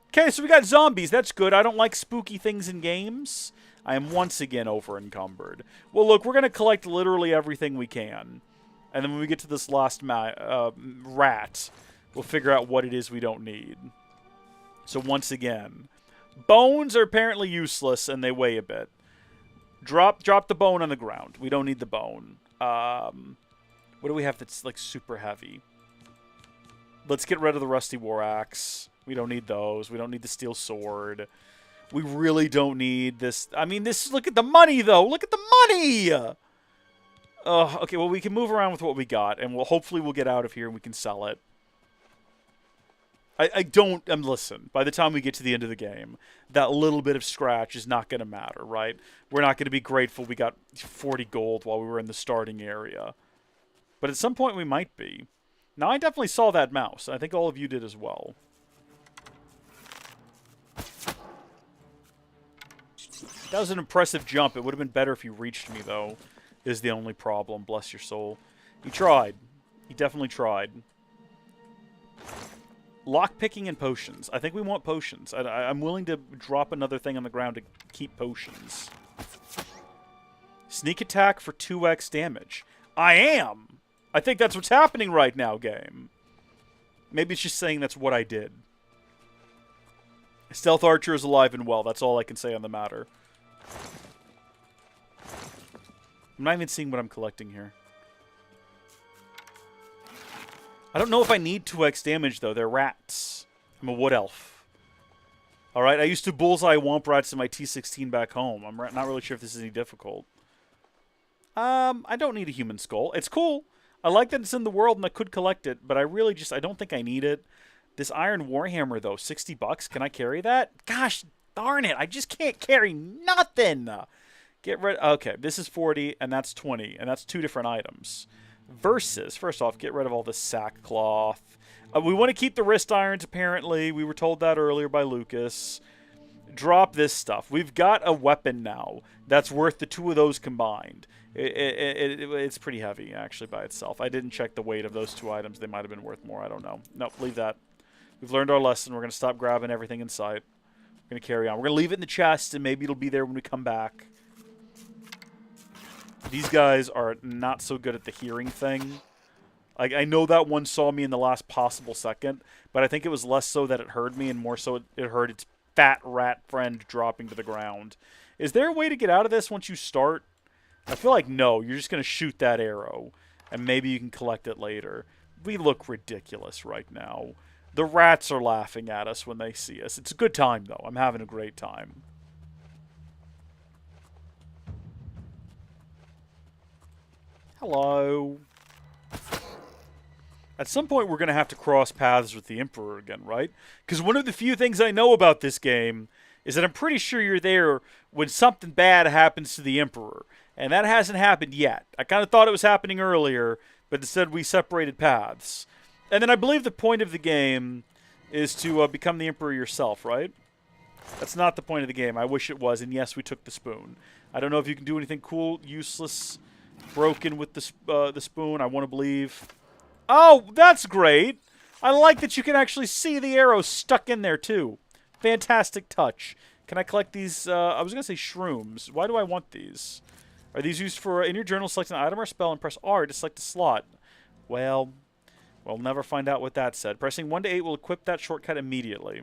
A: Okay, so we got zombies. That's good. I don't like spooky things in games. I am once again over-encumbered. Well, look, we're going to collect literally everything we can. And then when we get to this last rat, we'll figure out what it is we don't need. So once again, bones are apparently useless, and they weigh a bit. Drop the bone on the ground. We don't need the bone. What do we have that's like super heavy? Let's get rid of the rusty war axe. We don't need those. We don't need the steel sword. We really don't need this. I mean, look at the money, though. Look at the money! Okay, well, we can move around with what we got, and hopefully we'll get out of here and we can sell it. Listen, by the time we get to the end of the game, that little bit of scratch is not going to matter, right? We're not going to be grateful we got 40 gold while we were in the starting area. But at some point we might be. Now, I definitely saw that mouse. I think all of you did as well. That was an impressive jump. It would have been better if you reached me, though, is the only problem. Bless your soul. He tried. He definitely tried. Lockpicking and potions. I think we want potions. I'm willing to drop another thing on the ground to keep potions. Sneak attack for 2x damage. I am! I think that's what's happening right now, game. Maybe it's just saying that's what I did. Stealth Archer is alive and well. That's all I can say on the matter. I'm not even seeing what I'm collecting here. I don't know if I need 2x damage, though. They're rats. I'm a wood elf. Alright, I used to bullseye womp rats in my T16 back home. I'm not really sure if this is any difficult. I don't need a human skull. It's cool. I like that it's in the world and I could collect it, but I don't think I need it. This iron warhammer, though, 60 bucks. Can I carry that? Gosh darn it. I just can't carry nothing. Get rid... Okay, this is 40, and that's 20, and that's 2 different items. Versus, first off, get rid of all the sackcloth. We want to keep the wrist irons, apparently. We were told that earlier by Lucas. Drop this stuff. We've got a weapon now that's worth the 2 of those combined. It's pretty heavy, actually, by itself. I didn't check the weight of those 2 items. They might have been worth more. I don't know. Nope, leave that. We've learned our lesson. We're going to stop grabbing everything in sight. We're going to carry on. We're going to leave it in the chest, and maybe it'll be there when we come back. These guys are not so good at the hearing thing. Like, I know that one saw me in the last possible second, but I think it was less so that it heard me and more so it heard its fat rat friend dropping to the ground. Is there a way to get out of this once you start? I feel like no. You're just going to shoot that arrow, and maybe you can collect it later. We look ridiculous right now. The rats are laughing at us when they see us. It's a good time, though. I'm having a great time. Hello. At some point, we're going to have to cross paths with the Emperor again, right? Because one of the few things I know about this game is that I'm pretty sure you're there when something bad happens to the Emperor. And that hasn't happened yet. I kind of thought it was happening earlier, but instead we separated paths. And then I believe the point of the game is to become the Emperor yourself, right? That's not the point of the game. I wish it was, and yes, we took the spoon. I don't know if you can do anything cool, useless, broken with the spoon. I want to believe. Oh, that's great. I like that you can actually see the arrow stuck in there, too. Fantastic touch. Can I collect these? I was going to say shrooms. Why do I want these? Are these used for, in your journal, select an item or spell and press R to select a slot? Well, we'll never find out what that said. Pressing 1 to 8 will equip that shortcut immediately.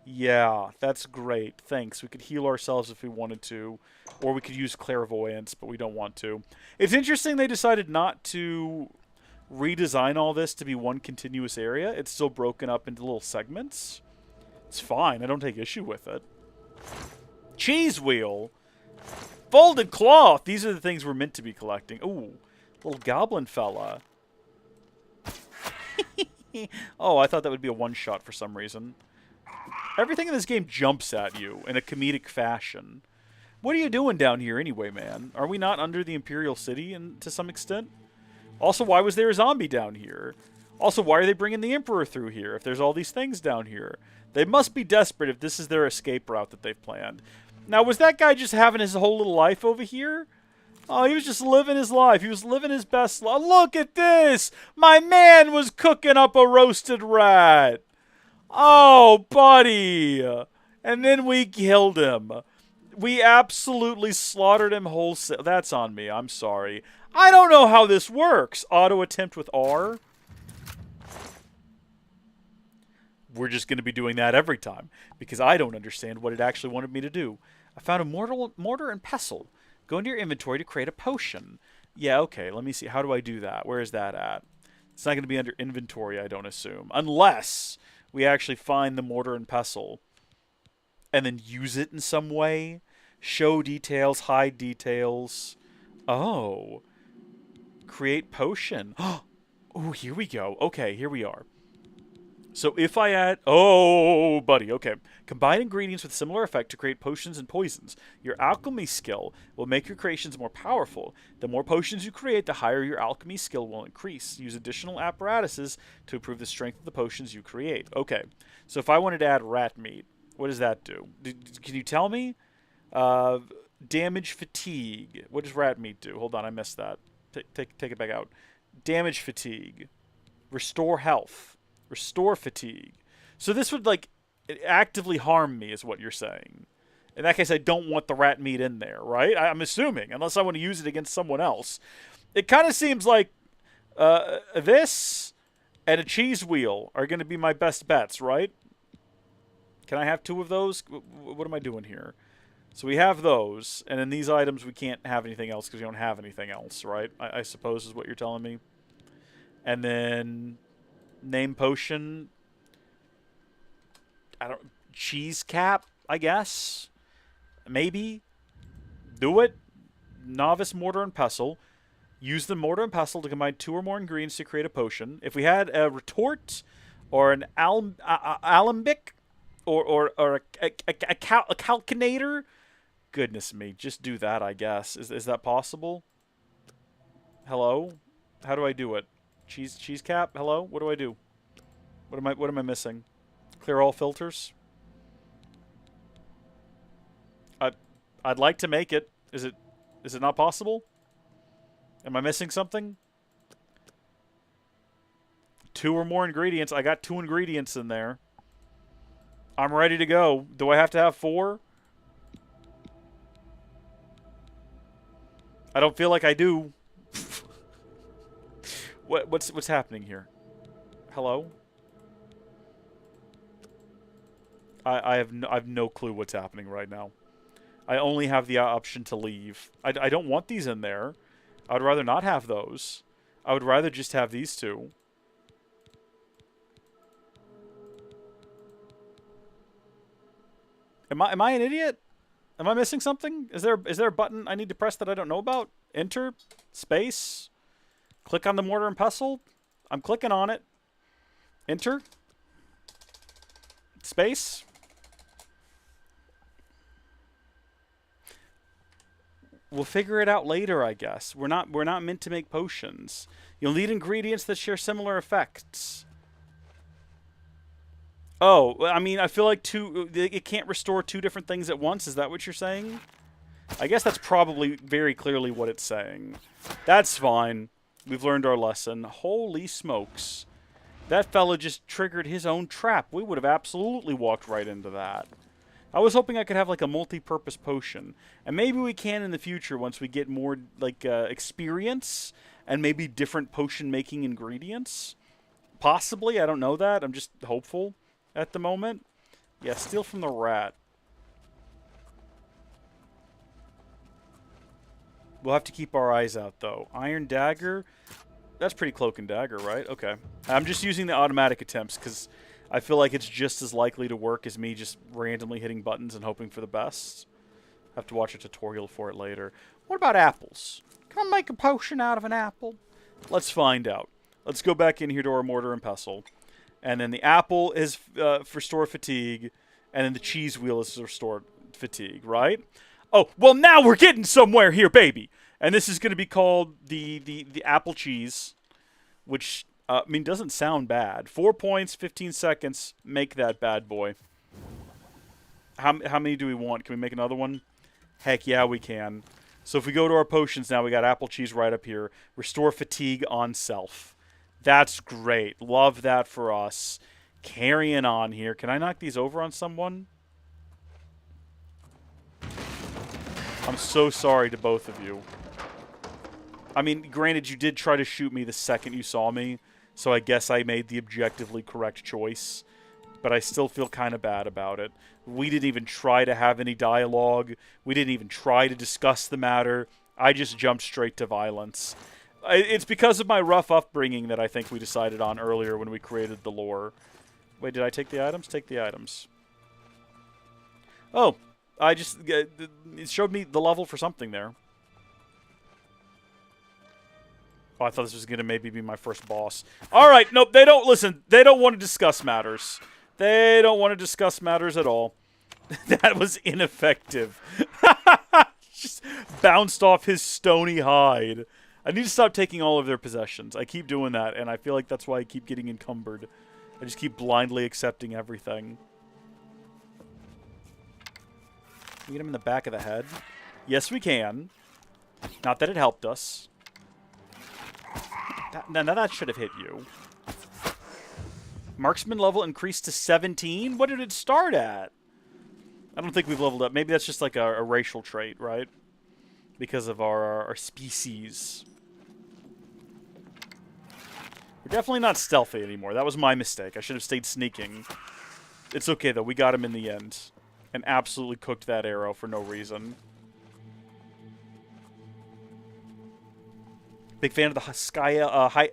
A: Yeah, that's great. Thanks. We could heal ourselves if we wanted to. Or we could use clairvoyance, but we don't want to. It's interesting they decided not to redesign all this to be one continuous area. It's still broken up into little segments. It's fine. I don't take issue with it. Cheese wheel. Folded cloth. These are the things we're meant to be collecting. Ooh, little goblin fella. Oh, I thought that would be a one-shot for some reason. Everything in this game jumps at you in a comedic fashion. What are you doing down here anyway, man? Are we not under the Imperial City to some extent? Also, why was there a zombie down here? Also, why are they bringing the Emperor through here if there's all these things down here? They must be desperate if this is their escape route that they've planned. Now, was that guy just having his whole little life over here? Oh, he was just living his life. He was living his best life. Look at this! My man was cooking up a roasted rat. Oh, buddy. And then we killed him. We absolutely slaughtered him wholesale. That's on me. I'm sorry. I don't know how this works. Auto attempt with R. We're just going to be doing that every time because I don't understand what it actually wanted me to do. I found a mortar and pestle. Go into your inventory to create a potion. Yeah, okay. Let me see. How do I do that? Where is that at? It's not going to be under inventory, I don't assume. Unless we actually find the mortar and pestle and then use it in some way. Show details, hide details. Oh. Create potion. Oh, here we go. Okay, here we are. So if I add... Oh, buddy, okay. Combine ingredients with similar effect to create potions and poisons. Your alchemy skill will make your creations more powerful. The more potions you create, the higher your alchemy skill will increase. Use additional apparatuses to improve the strength of the potions you create. Okay, so if I wanted to add rat meat, what does that do? Can you tell me? Damage fatigue. What does rat meat do? Hold on, I missed that. Take it back out. Damage fatigue. Restore health. Restore fatigue. So this would, like, actively harm me is what you're saying. In that case, I don't want the rat meat in there, right? I'm assuming, unless I want to use it against someone else. It kind of seems like this and a cheese wheel are going to be my best bets, right? Can I have 2 of those? What am I doing here? So we have those, and in these items we can't have anything else because we don't have anything else, right? I suppose is what you're telling me. And then... Name potion. Cheese cap, I guess. Maybe. Do it. Novice mortar and pestle. Use the mortar and pestle to combine 2 or more ingredients to create a potion. If we had a retort or an alembic or a calcinator, goodness me, just do that, I guess. Is that possible? Hello? How do I do it? Cheese cap? Hello? What do I do? What am I missing? Clear all filters? I'd like to make it. Is it not possible? Am I missing something? 2 or more ingredients. I got 2 ingredients in there. I'm ready to go. Do I have to have 4? I don't feel like I do. What's happening here? Hello? I have no clue what's happening right now. I only have the option to leave. I don't want these in there. I would rather not have those. I would rather just have these 2. Am I an idiot? Am I missing something? Is there a button I need to press that I don't know about? Enter? Space? Click on the mortar and pestle? I'm clicking on it. Enter? Space? We'll figure it out later, I guess. We're not meant to make potions. You'll need ingredients that share similar effects. Oh, I mean, I feel like it can't restore 2 different things at once. Is that what you're saying? I guess that's probably very clearly what it's saying. That's fine. We've learned our lesson. Holy smokes. That fella just triggered his own trap. We would have absolutely walked right into that. I was hoping I could have like a multi-purpose potion. And maybe we can in the future once we get more like experience and maybe different potion making ingredients. Possibly, I don't know that. I'm just hopeful at the moment. Yeah, steal from the rat. We'll have to keep our eyes out though. Iron dagger. That's pretty cloak and dagger, right? Okay. I'm just using the automatic attempts because I feel like it's just as likely to work as me just randomly hitting buttons and hoping for the best. Have to watch a tutorial for it later. What about apples? Can I make a potion out of an apple? Let's find out. Let's go back in here to our mortar and pestle. And then the apple is for restore fatigue. And then the cheese wheel is to restore fatigue, right? Oh, well now we're getting somewhere here, baby. And this is going to be called the apple cheese, which, I mean, doesn't sound bad. 4 points, 15 seconds, make that bad boy. How many do we want? Can we make another one? Heck yeah, we can. So if we go to our potions now, we got apple cheese right up here. Restore fatigue on self. That's great. Love that for us. Carrying on here. Can I knock these over on someone? I'm so sorry to both of you. I mean, granted, you did try to shoot me the second you saw me, so I guess I made the objectively correct choice. But I still feel kind of bad about it. We didn't even try to have any dialogue. We didn't even try to discuss the matter. I just jumped straight to violence. It's because of my rough upbringing that I think we decided on earlier when we created the lore. Wait, did I take the items? Take the items. Oh, it showed me the level for something there. Oh, I thought this was going to maybe be my first boss. All right, nope, they don't, listen, they don't want to discuss matters. They don't want to discuss matters at all. That was ineffective. Just bounced off his stony hide. I need to stop taking all of their possessions. I keep doing that, and I feel like that's why I keep getting encumbered. I just keep blindly accepting everything. Can we get him in the back of the head? Yes, we can. Not that it helped us. That should have hit you. Marksman level increased to 17? What did it start at? I don't think we've leveled up. Maybe that's just like a racial trait, right? Because of our species. We're definitely not stealthy anymore. That was my mistake. I should have stayed sneaking. It's okay, though. We got him in the end. And absolutely cooked that arrow for no reason. Big fan of the sky... I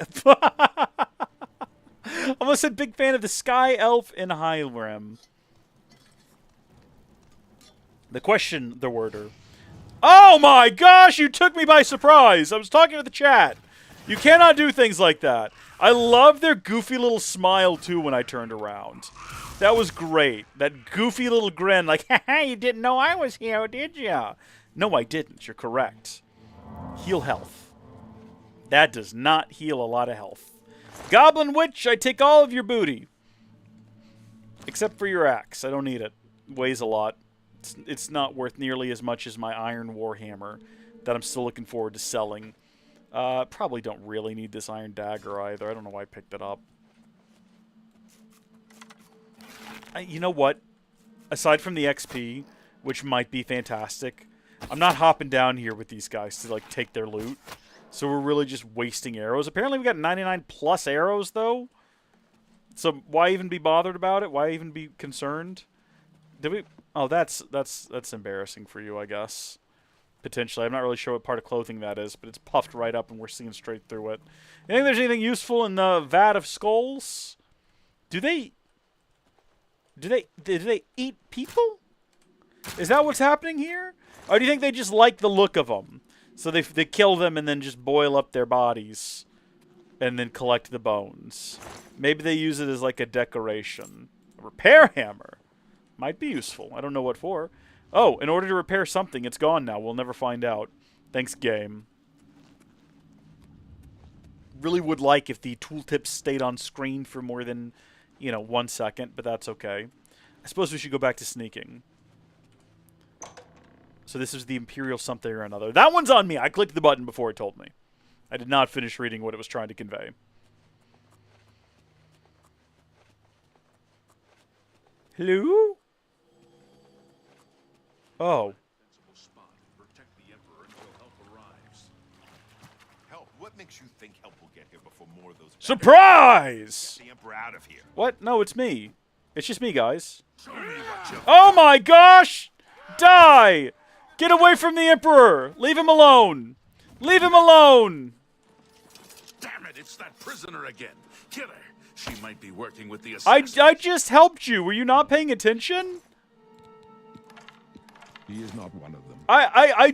A: almost said big fan of the Sky Elf in Skyrim. The question, the worder. Oh my gosh, you took me by surprise. I was talking to the chat. You cannot do things like that. I love their goofy little smile, too, when I turned around. That was great. That goofy little grin, like, haha, you didn't know I was here, did ya? No, I didn't. You're correct. Heal health. That does not heal a lot of health. Goblin Witch, I take all of your booty. Except for your axe. I don't need it. Weighs a lot. It's not worth nearly as much as my Iron Warhammer that I'm still looking forward to selling. Probably don't really need this Iron Dagger either. I don't know why I picked it up. You know what? Aside from the XP, which might be fantastic, I'm not hopping down here with these guys to, like, take their loot. So we're really just wasting arrows. Apparently we got 99 plus arrows, though. So why even be bothered about it? Why even be concerned? Did we... Oh, that's embarrassing for you, I guess. Potentially. I'm not really sure what part of clothing that is, but it's puffed right up and we're seeing straight through it. You think there's anything useful in the Vat of Skulls? Do they eat people? Is that what's happening here? Or do you think they just like the look of them? So they kill them and then just boil up their bodies and then collect the bones. Maybe they use it as like a decoration. A repair hammer. Might be useful. I don't know what for. Oh, in order to repair something, it's gone now. We'll never find out. Thanks, game. Really would like if the tooltips stayed on screen for more than, 1 second, but that's okay. I suppose we should go back to sneaking. So this is the Imperial something or another. That one's on me. I clicked the button before it told me. I did not finish reading what it was trying to convey. Hello? Oh.
F: Help? What makes you think help will get here before more of those...
A: Surprise!
F: Get the Emperor out of here.
A: What? No, it's me. It's just me, guys. Oh my gosh! Die! Get away from the Emperor! Leave him alone! Leave him alone!
E: Damn it, it's that prisoner again. Kill her. She might be working with the assassins.
A: I just helped you. Were you not paying attention?
B: He is not one of them.
A: I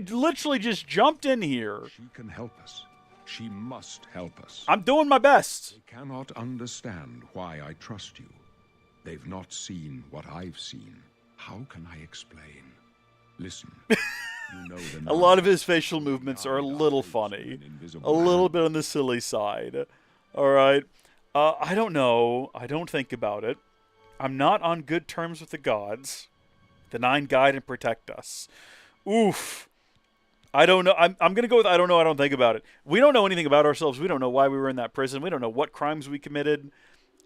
A: literally just jumped in here.
B: She can help us. She must help us.
A: I'm doing my best.
B: They cannot understand why I trust you. They've not seen what I've seen. How can I explain? Listen. You know
A: a lot of his facial movements are a little funny. A little bit on the silly side. Alright. I don't know. I don't think about it. I'm not on good terms with the gods. The Nine guide and protect us. Oof. I don't know. I'm going to go with I don't know, I don't think about it. We don't know anything about ourselves. We don't know why we were in that prison. We don't know what crimes we committed.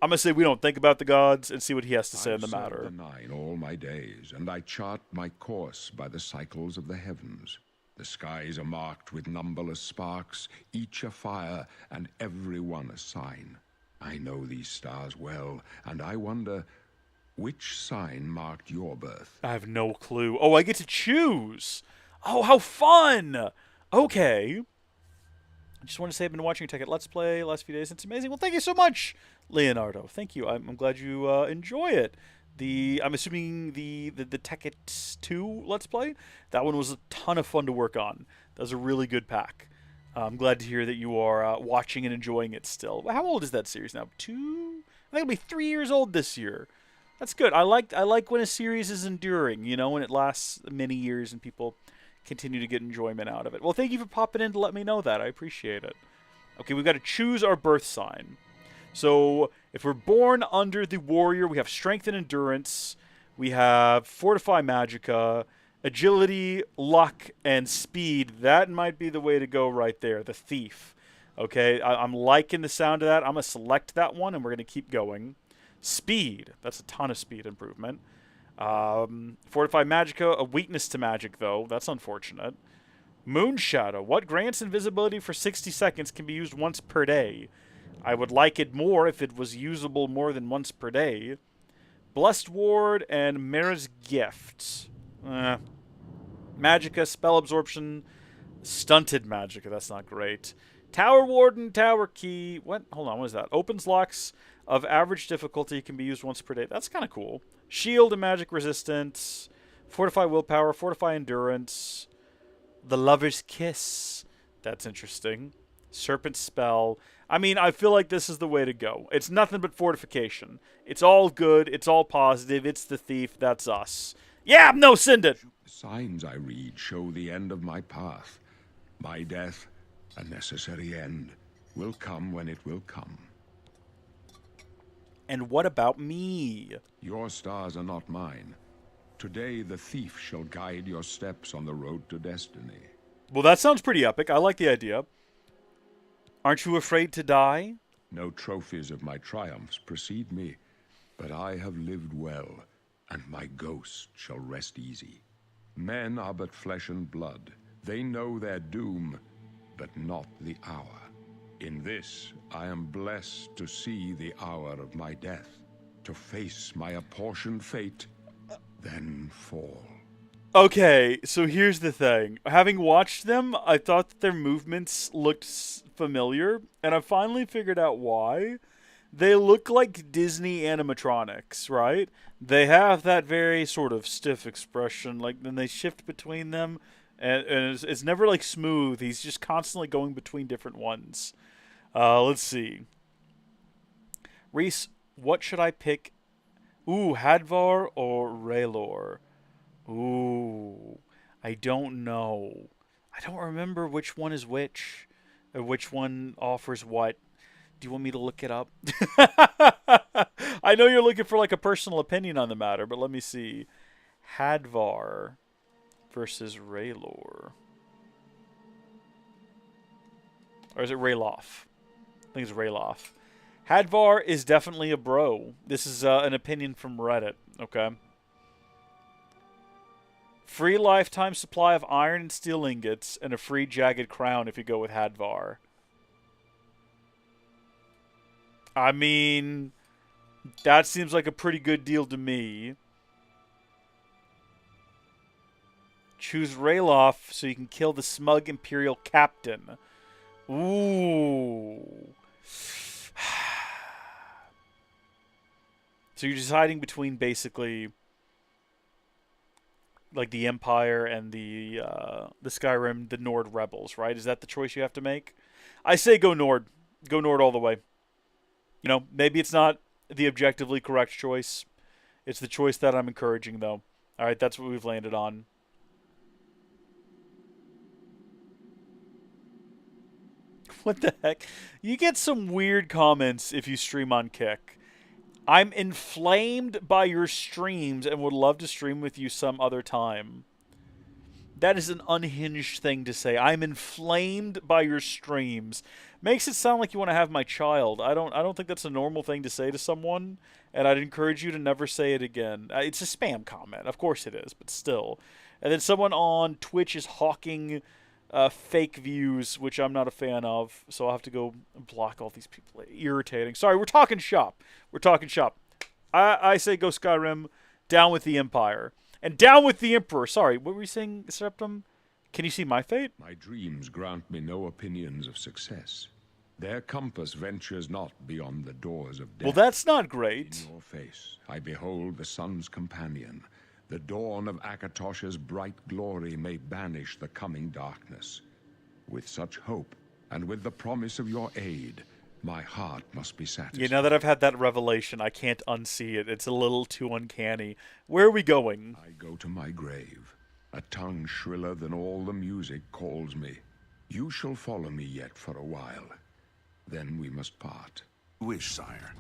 A: I'm going to say we don't think about the gods and see what he has to say on the matter.
B: I've served the Nine all my days, and I chart my course by the cycles of the heavens. The skies are marked with numberless sparks, each a fire, and every one a sign. I know these stars well, and I wonder... which sign marked your birth?
A: I have no clue. Oh, I get to choose. Oh, how fun. Okay. I just want to say I've been watching Tekkit Let's Play the last few days. It's amazing. Well, thank you so much, Leonardo. Thank you. I'm glad you enjoy it. I'm assuming the Tekkit 2 Let's Play, that one was a ton of fun to work on. That was a really good pack. I'm glad to hear that you are watching and enjoying it still. How old is that series now? 2? I think it'll be 3 years old this year. That's good. I like when a series is enduring, when it lasts many years and people continue to get enjoyment out of it. Well, thank you for popping in to let me know that. I appreciate it. Okay, we've got to choose our birth sign. So, if we're born under the warrior, we have strength and endurance. We have fortify magicka, agility, luck, and speed. That might be the way to go right there. The thief. Okay, I'm liking the sound of that. I'm going to select that one, and we're going to keep going. Speed. That's a ton of speed improvement. Fortify magicka, a weakness to magic, though. That's unfortunate. Moonshadow. What grants invisibility for 60 seconds can be used once per day. I would like it more if it was usable more than once per day. Blessed Ward and Mara's Gift. Magicka, spell absorption, stunted magicka. That's not great. Tower Warden, Tower Key. What? Hold on, what is that? Opens locks of average difficulty, can be used once per day. That's kind of cool. Shield and magic resistance. Fortify willpower, fortify endurance. The Lover's Kiss. That's interesting. Serpent spell. I mean, I feel like this is the way to go. It's nothing but fortification. It's all good. It's all positive. It's the thief. That's us. Yeah, no, send it.
B: The signs I read show the end of my path. My death, a necessary end, will come when it will come.
A: And what about me?
B: Your stars are not mine. Today the thief shall guide your steps on the road to destiny.
A: Well, that sounds pretty epic. I like the idea. Aren't you afraid to die?
B: No trophies of my triumphs precede me. But I have lived well, and my ghost shall rest easy. Men are but flesh and blood. They know their doom, but not the hour. In this, I am blessed to see the hour of my death, to face my apportioned fate, then fall.
A: Okay, so here's the thing. Having watched them, I thought that their movements looked familiar, and I finally figured out why. They look like Disney animatronics, right? They have that very sort of stiff expression, like then they shift between them, and it's never like smooth. He's just constantly going between different ones. Let's see. Reese, what should I pick? Ooh, Hadvar or Raylor? Ooh, I don't know. I don't remember which one is which, or which one offers what. Do you want me to look it up? I know you're looking for like a personal opinion on the matter, but let me see. Hadvar versus Raylor. Or is it Rayloff? I think it's Rayloff. Hadvar is definitely a bro. This is an opinion from Reddit, okay? Free lifetime supply of iron and steel ingots, and a free jagged crown if you go with Hadvar. I mean, that seems like a pretty good deal to me. Choose Rayloff so you can kill the smug Imperial captain. Ooh. So you're deciding between basically like the Empire and the Skyrim, the Nord rebels, right? Is that the choice you have to make? I say go Nord. Go Nord all the way. You know, maybe it's not the objectively correct choice. It's the choice that I'm encouraging, though. All right, that's what we've landed on. What the heck? You get some weird comments if you stream on Kick. I'm inflamed by your streams and would love to stream with you some other time. That is an unhinged thing to say. I'm inflamed by your streams. Makes it sound like you want to have my child. I don't think that's a normal thing to say to someone, and I'd encourage you to never say it again. It's a spam comment. Of course it is, but still. And then someone on Twitch is hawking fake views, which I'm not a fan of, so I'll have to go block all these people. Irritating. Sorry, we're talking shop. We're talking shop. I say go Skyrim, down with the Empire. And down with the Emperor. Sorry, what were you saying, Septum? Can you see my fate?
B: My dreams grant me no opinions of success. Their compass ventures not beyond the doors of death.
A: Well, that's not great.
B: In your face, I behold the sun's companion. The dawn of Akatosh's bright glory may banish the coming darkness. With such hope, and with the promise of your aid, my heart must be satisfied.
A: You know that I've had that revelation. I can't unsee it. It's a little too uncanny. Where are we going?
B: I go to my grave. A tongue shriller than all the music calls me. You shall follow me yet for a while. Then we must part.
E: Wish, sire.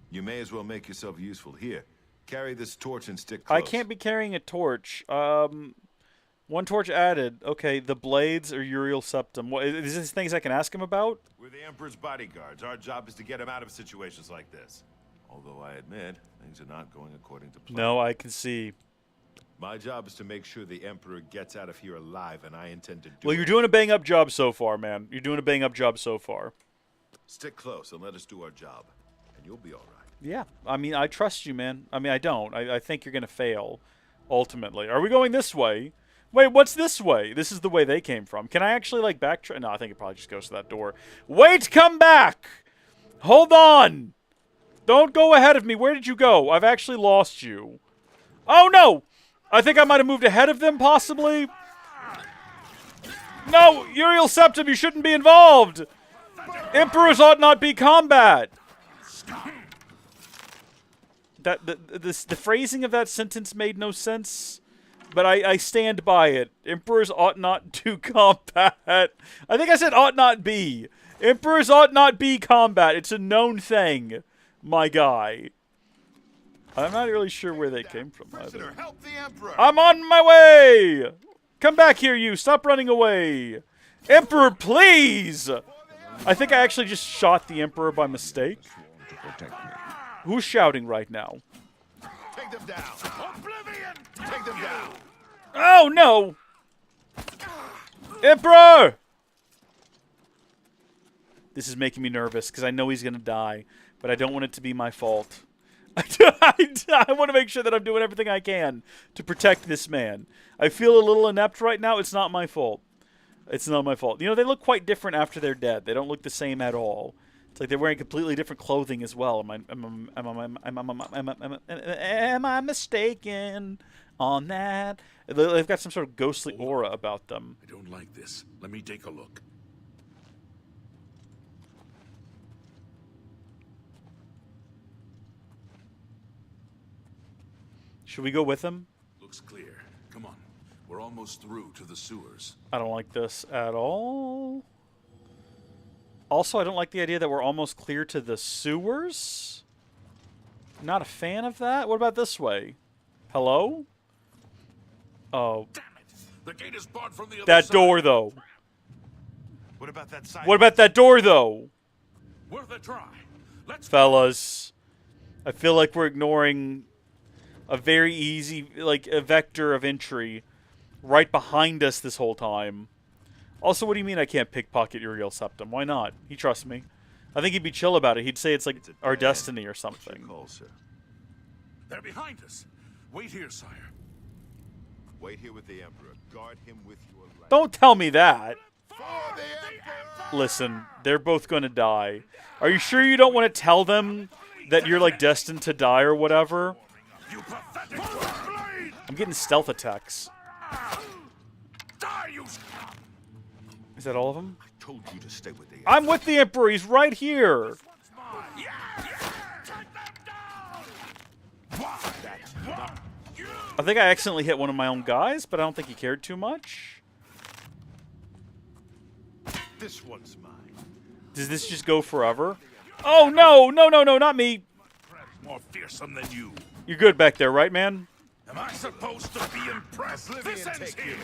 F: You may as well make yourself useful. Here, carry this torch and stick close.
A: I can't be carrying a torch. One torch added. Okay, the blades or Uriel Septum. What, is this things I can ask him about?
F: We're the Emperor's bodyguards. Our job is to get him out of situations like this. Although I admit, things are not going according to plan.
A: No, I can see.
F: My job is to make sure the Emperor gets out of here alive, and I intend to do
A: Well,
F: it.
A: you're doing a bang-up job so far, man. You're doing a bang-up job so far.
F: Stick close and let us do our job, and you'll be all right.
A: Yeah, I mean, I trust you, man. I mean, I don't. I think you're going to fail, ultimately. Are we going this way? Wait, what's this way? This is the way they came from. Can I actually, like, backtrack? No, I think it probably just goes to that door. Wait, come back! Hold on! Don't go ahead of me. Where did you go? I've actually lost you. Oh, no! I think I might have moved ahead of them, possibly. No, Uriel Septum, you shouldn't be involved! Emperors ought not be combat! The phrasing of that sentence made no sense, but I stand by it. Emperors ought not to combat. I think I said ought not be. Emperors ought not be combat. It's a known thing, my guy. I'm not really sure where they came from either.
F: Help the Emperor!
A: I'm on my way! Come back here, you! Stop running away! Emperor, please! I think I actually just shot the Emperor by mistake.
B: To protect me.
A: Who's shouting right now?
F: Take them down. Oblivion! Take them down.
A: Oh, no! Emperor! This is making me nervous, because I know he's going to die, but I don't want it to be my fault. I want to make sure that I'm doing everything I can to protect this man. I feel a little inept right now. It's not my fault. It's not my fault. You know, they look quite different after they're dead. They don't look the same at all. It's like they're wearing completely different clothing as well. Am I mistaken on that? They've got some sort of ghostly aura about them.
E: I don't like this. Let me take a look.
A: Should we go with him?
E: Looks clear. Come on. We're almost through to the sewers.
A: I don't like this at all. Also, I don't like the idea that we're almost clear to the sewers. Not a fan of that. What about this way? Hello? Oh.
E: Damn it! The gate is barred from the other
A: That
E: side.
A: door, though.
F: What about that side?
A: What about that door, though?
E: Worth a try. Let's
A: Fellas, I feel like we're ignoring a very easy, like, a vector of entry right behind us this whole time. Also, what do you mean I can't pickpocket Uriel Septum? Why not? He trusts me. I think he'd be chill about it. He'd say it's like our destiny or something.
F: Call, sir.
E: They're behind us. Wait here, sire.
F: Wait here with the Emperor. Guard him with your life.
A: Don't tell me that.
F: For the Emperor!
A: Listen, they're both going to die. Are you sure you don't want to tell them that you're, like, destined to die or whatever?
E: You pathetic blade!
A: I'm getting stealth attacks.
E: Die, you scum!
A: Is that all of them?
F: I told you to stay with the Emperor.
A: I'm with the Emperor. He's right here.
E: Yeah! Take them down!
F: That's not
A: I think I accidentally hit one of my own guys, but I don't think he cared too much.
F: This one's mine.
A: Does this just go forever? Oh, no, no, no, no, not me.
E: More fearsome than you.
A: You're good back there, right, man?
E: Am I supposed to be impressed? This ends here.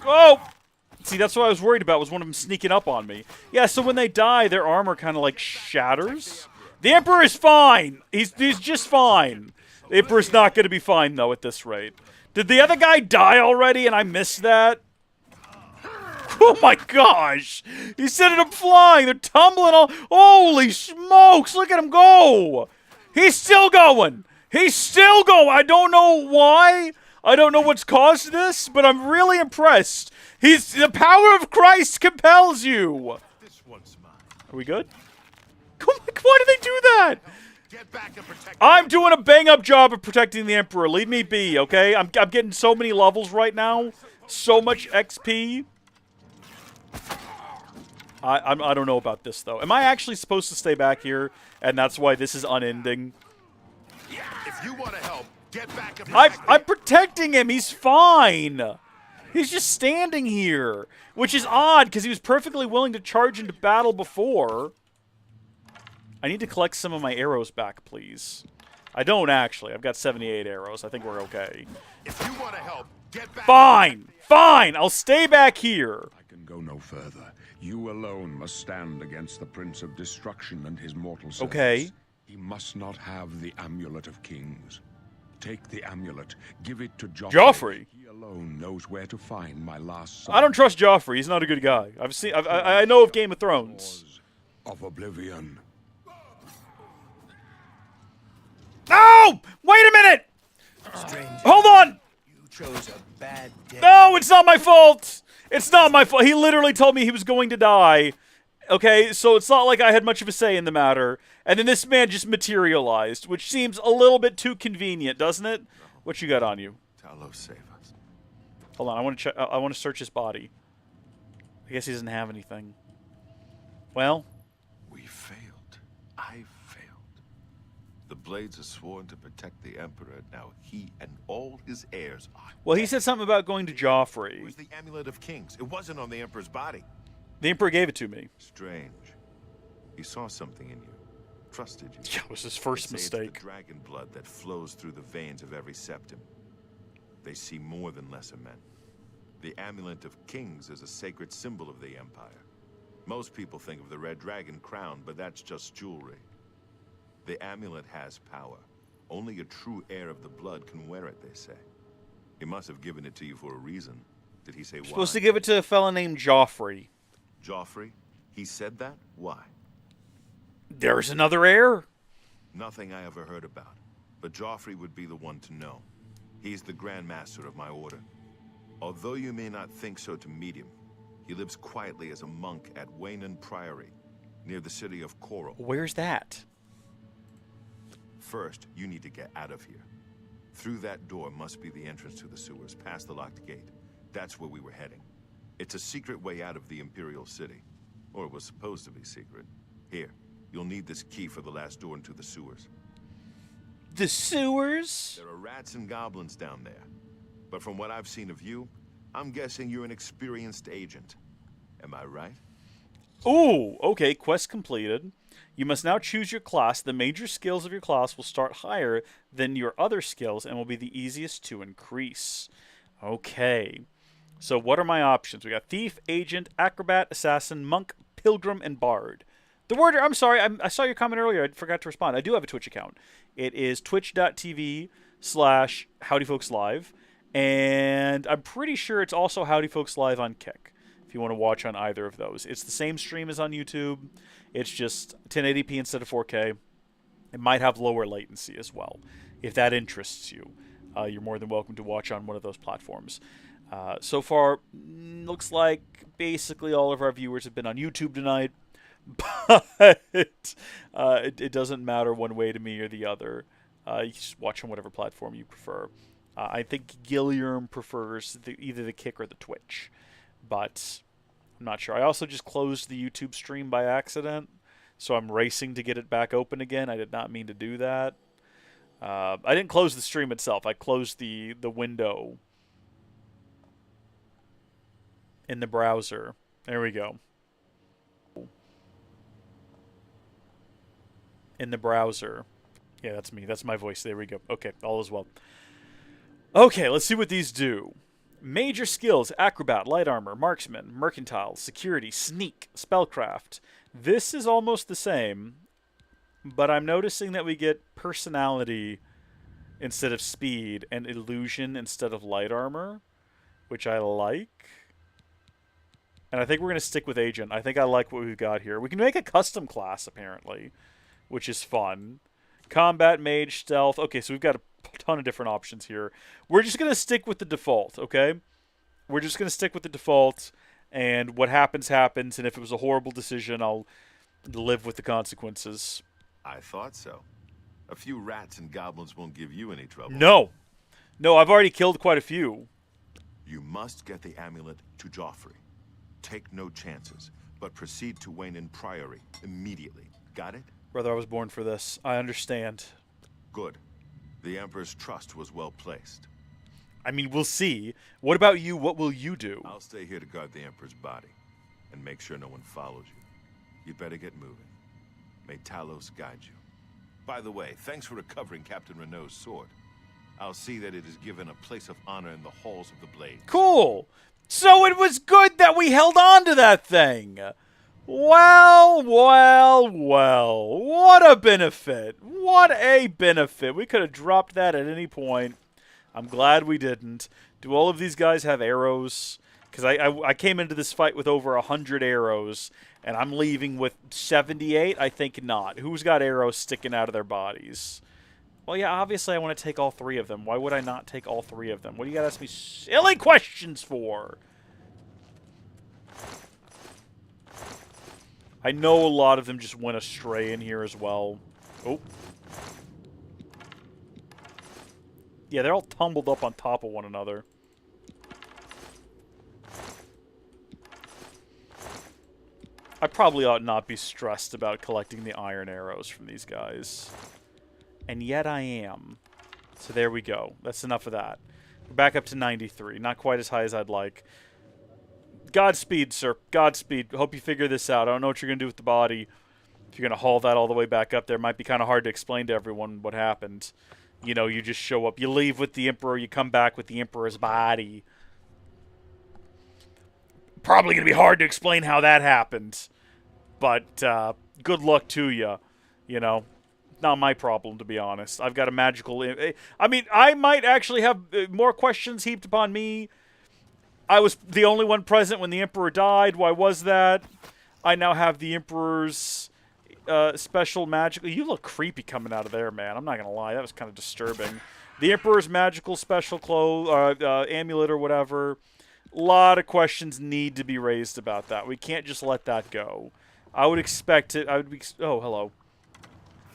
A: Oh! See, that's what I was worried about, was one of them sneaking up on me. Yeah, so when they die, their armor kind of, like, shatters. The Emperor is fine! He's just fine. The Emperor's not going to be fine, though, at this rate. Did the other guy die already and I missed that? Oh my gosh! He sending them flying! They're tumbling all... Holy smokes! Look at him go! He's still going! He's still going! I don't know why. I don't know what's caused this, but I'm really impressed. The power of Christ compels you!
F: This one's mine.
A: Are we good? Oh my, why did they do that?
F: Get back and protect
A: I'm doing a bang-up job of protecting the Emperor. Leave me be, okay? I'm getting so many levels right now. So much XP. I don't know about this, though. Am I actually supposed to stay back here, and that's why this is unending?
F: If you want to help, get back and
A: I'm protecting him. He's fine. He's just standing here, which is odd, because he was perfectly willing to charge into battle before. I need to collect some of my arrows back, please. I don't, actually. I've got 78 arrows. I think we're okay.
F: If you want to help, get back.
A: Fine! Fine! I'll stay back here.
B: I can go no further. You alone must stand against the Prince of Destruction and his mortal servants.
A: Okay.
B: He must not have the Amulet of Kings. Take the amulet, give it to Joffrey.
A: Joffrey?
B: He alone knows where to find my last son.
A: I don't trust Joffrey. He's not a good guy. I know of Game of Thrones.
B: Of Oblivion.
A: No! Wait a minute!
C: Stranger,
A: Hold on!
C: you chose a bad day.
A: No, it's not my fault! It's not my fault. He literally told me he was going to die. Okay, so it's not like I had much of a say in the matter. And then this man just materialized, which seems a little bit too convenient, doesn't it? What you got on you?
F: Talos, save us.
A: Hold on, I want to check. I want to search his body. I guess he doesn't have anything. Well,
F: We failed. I failed. The Blades are sworn to protect the Emperor. Now he and all his heirs are.
A: well, he said something about going to
F: It
A: Joffrey.
F: was the Amulet of Kings. It wasn't on the Emperor's body.
A: The Emperor gave it to me.
F: Strange. He saw something in you. Trusted you.
A: Yeah, it was his first
F: They say it's
A: mistake.
F: the dragon blood that flows through the veins of every septum. They see more than lesser men. The Amulet of Kings is a sacred symbol of the Empire. Most people think of the red dragon crown, but that's just jewelry. The amulet has power. Only a true heir of the blood can wear it, they say. He must have given it to you for a reason. Did he say why?
A: Supposed to give it to a fella named Joffrey.
F: Joffrey? He said that? Why?
A: There's another heir?
F: Nothing I ever heard about. But Joffrey would be the one to know. He's the Grand Master of my order. Although you may not think so to meet him, he lives quietly as a monk at Waynon Priory, near the city of Coral.
A: Where's that?
F: First, you need to get out of here. Through that door must be the entrance to the sewers, past the locked gate. That's where we were heading. It's a secret way out of the Imperial City. Or it was supposed to be secret. Here, you'll need this key for the last door into the sewers.
A: The sewers?
F: There are rats and goblins down there. But from what I've seen of you, I'm guessing you're an experienced agent. Am I right?
A: Ooh, okay, quest completed. You must now choose your class. The major skills of your class will start higher than your other skills and will be the easiest to increase. Okay. So what are my options? We got Thief, Agent, Acrobat, Assassin, Monk, Pilgrim, and Bard. The word, I'm sorry, I saw your comment earlier. I forgot to respond. I do have a Twitch account. It is twitch.tv/HowdyFolksLive. And I'm pretty sure it's also Howdy Folks Live on Kick, if you want to watch on either of those. It's the same stream as on YouTube. It's just 1080p instead of 4K. It might have lower latency as well. If that interests you, you're more than welcome to watch on one of those platforms. So far, looks like basically all of our viewers have been on YouTube tonight. But it doesn't matter one way to me or the other. You just watch on whatever platform you prefer. I think Gilliam prefers either the Kick or the Twitch. But I'm not sure. I also just closed the YouTube stream by accident, so I'm racing to get it back open again. I did not mean to do that. I didn't close the stream itself. I closed the window in the browser. There we go. In the browser. Yeah, that's me. That's my voice. There we go. Okay, all is well. Okay, let's see what these do. Major skills: Acrobat, Light Armor, Marksman, Mercantile, Security, Sneak, Spellcraft. This is almost the same, but I'm noticing that we get Personality instead of Speed and Illusion instead of Light Armor, which I like. And I think we're going to stick with Agent. I think I like what we've got here. We can make a custom class, apparently, which is fun. Combat, Mage, Stealth. Okay, so we've got a ton of different options here. We're just going to stick with the default, okay? We're just going to stick with the default, and what happens, happens, and if it was a horrible decision, I'll live with the consequences.
F: I thought so. A few rats and goblins won't give you any trouble.
A: No. No, I've already killed quite a few.
F: You must get the amulet to Joffrey. Take no chances, but proceed to Waynon Priory immediately. Got it?
A: Brother, I was born for this. I understand.
F: Good. The Emperor's trust was well placed.
A: I mean, we'll see. What about you? What will you do?
F: I'll stay here to guard the Emperor's body and make sure no one follows you. You'd better get moving. May Talos guide you. By the way, thanks for recovering Captain Renault's sword. I'll see that it is given a place of honor in the halls of the Blade.
A: Cool. So it was good that we held on to that thing. Well, well, well. What a benefit. What a benefit. We could have dropped that at any point. I'm glad we didn't. Do all of these guys have arrows? Because I came into this fight with over 100 arrows, and I'm leaving with 78? I think not. Who's got arrows sticking out of their bodies? Well, yeah, obviously I want to take all three of them. Why would I not take all three of them? What do you got to ask me silly questions for? I know a lot of them just went astray in here as well. Oh. Yeah, they're all tumbled up on top of one another. I probably ought not be stressed about collecting the iron arrows from these guys. And yet I am. So there we go. That's enough of that. We're back up to 93. Not quite as high as I'd like. Godspeed, sir. Godspeed. Hope you figure this out. I don't know what you're going to do with the body. If you're going to haul that all the way back up there, it might be kind of hard to explain to everyone what happened. You know, you just show up. You leave with the Emperor. You come back with the Emperor's body. Probably going to be hard to explain how that happened. But good luck to you. You know, not my problem, to be honest. I've got a magical... I mean, I might actually have more questions heaped upon me. I was the only one present when the Emperor died. Why was that? I now have the Emperor's special magical... You look creepy coming out of there, man. I'm not going to lie. That was kind of disturbing. The Emperor's magical special amulet or whatever. A lot of questions need to be raised about that. We can't just let that go. I would expect it... Oh, hello.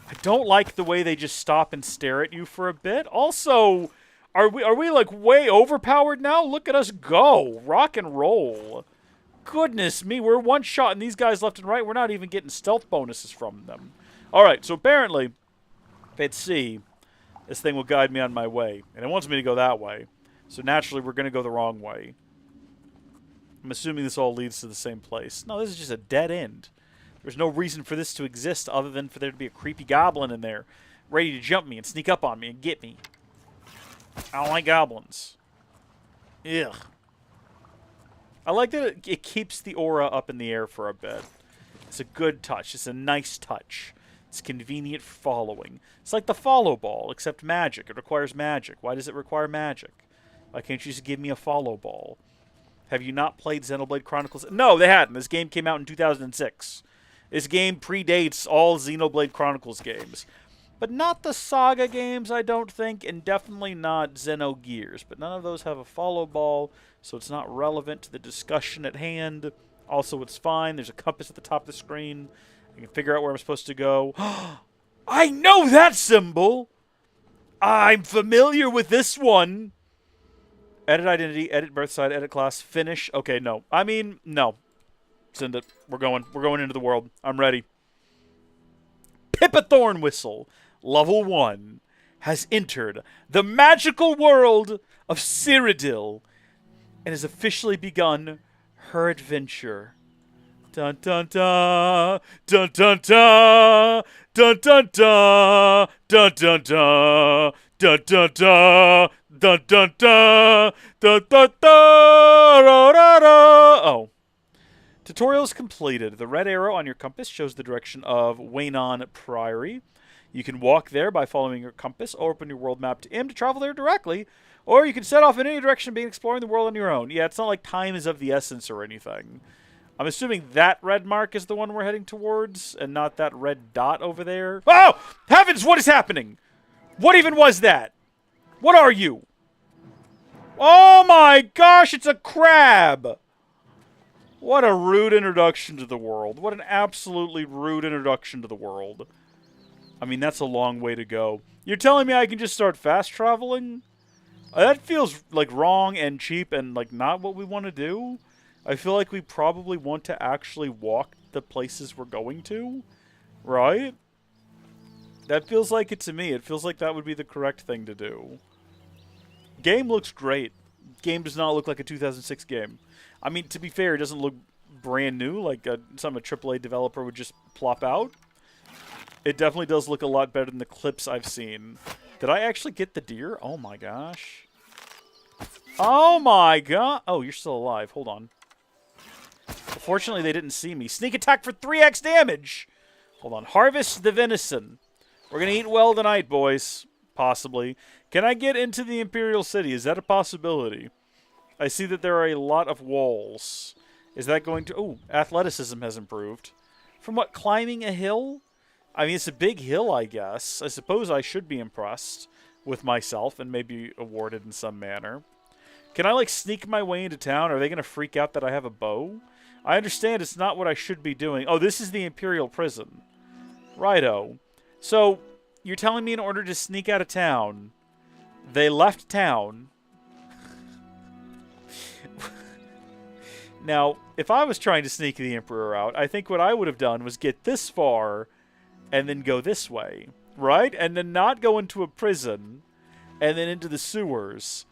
A: I don't like the way they just stop and stare at you for a bit. Also... Are we like way overpowered now? Look at us go. Rock and roll. Goodness me, we're one shot and these guys left and right. We're not even getting stealth bonuses from them. Alright, so apparently, at sea, this thing will guide me on my way. And it wants me to go that way. So naturally, we're going to go the wrong way. I'm assuming this all leads to the same place. No, this is just a dead end. There's no reason for this to exist other than for there to be a creepy goblin in there, ready to jump me and sneak up on me and get me. I don't like goblins. Ugh. I like that it keeps the aura up in the air for a bit. It's a good touch. It's a nice touch. It's convenient for following. It's like the follow ball, except magic. It requires magic. Why does it require magic? Why can't you just give me a follow ball? Have you not played Xenoblade Chronicles? No, they hadn't. This game came out in 2006. This game predates all Xenoblade Chronicles games. But not the Saga games, I don't think, and definitely not Xenogears. But none of those have a follow ball, so it's not relevant to the discussion at hand. Also, it's fine. There's a compass at the top of the screen. I can figure out where I'm supposed to go. I know that symbol! I'm familiar with this one! Edit identity, edit birth side, edit class, finish. Okay, no. I mean, no. Send it. We're going. We're going into the world. I'm ready. Pippa Thornwhistle, level 1, has entered the magical world of Cyrodiil and has officially begun her adventure. Dun dun dun, dun dun dun, dun dun dun, dun dun dun, dun dun dun, dun dun dun, dun dun dun. Oh. Tutorial is completed. The red arrow on your compass shows the direction of Waynon Priory. You can walk there by following your compass, or open your world map to M to travel there directly, or you can set off in any direction and begin exploring the world on your own. Yeah, it's not like time is of the essence or anything. I'm assuming that red mark is the one we're heading towards, and not that red dot over there. Oh! Heavens, what is happening? What even was that? What are you? Oh my gosh, it's a crab! What a rude introduction to the world. What an absolutely rude introduction to the world. I mean, that's a long way to go. You're telling me I can just start fast traveling? That feels like wrong and cheap and like not what we want to do. I feel like we probably want to actually walk the places we're going to, right? That feels like it to me. It feels like that would be the correct thing to do. Game looks great. Game does not look like a 2006 game. I mean, to be fair, it doesn't look brand new, like some AAA developer would just plop out. It definitely does look a lot better than the clips I've seen. Did I actually get the deer? Oh my gosh. Oh my god. Oh, you're still alive. Hold on. Fortunately, they didn't see me. Sneak attack for 3x damage. Hold on. Harvest the venison. We're going to eat well tonight, boys. Possibly. Can I get into the Imperial City? Is that a possibility? I see that there are a lot of walls. Is that going to... Oh, athleticism has improved. From what, climbing a hill? I mean, it's a big hill, I guess. I suppose I should be impressed with myself and maybe awarded in some manner. Can I, like, sneak my way into town? Are they going to freak out that I have a bow? I understand it's not what I should be doing. Oh, this is the Imperial Prison. Righto. So, you're telling me in order to sneak out of town, they left town... Now, if I was trying to sneak the Emperor out, I think what I would have done was get this far and then go this way, right? And then not go into a prison and then into the sewers,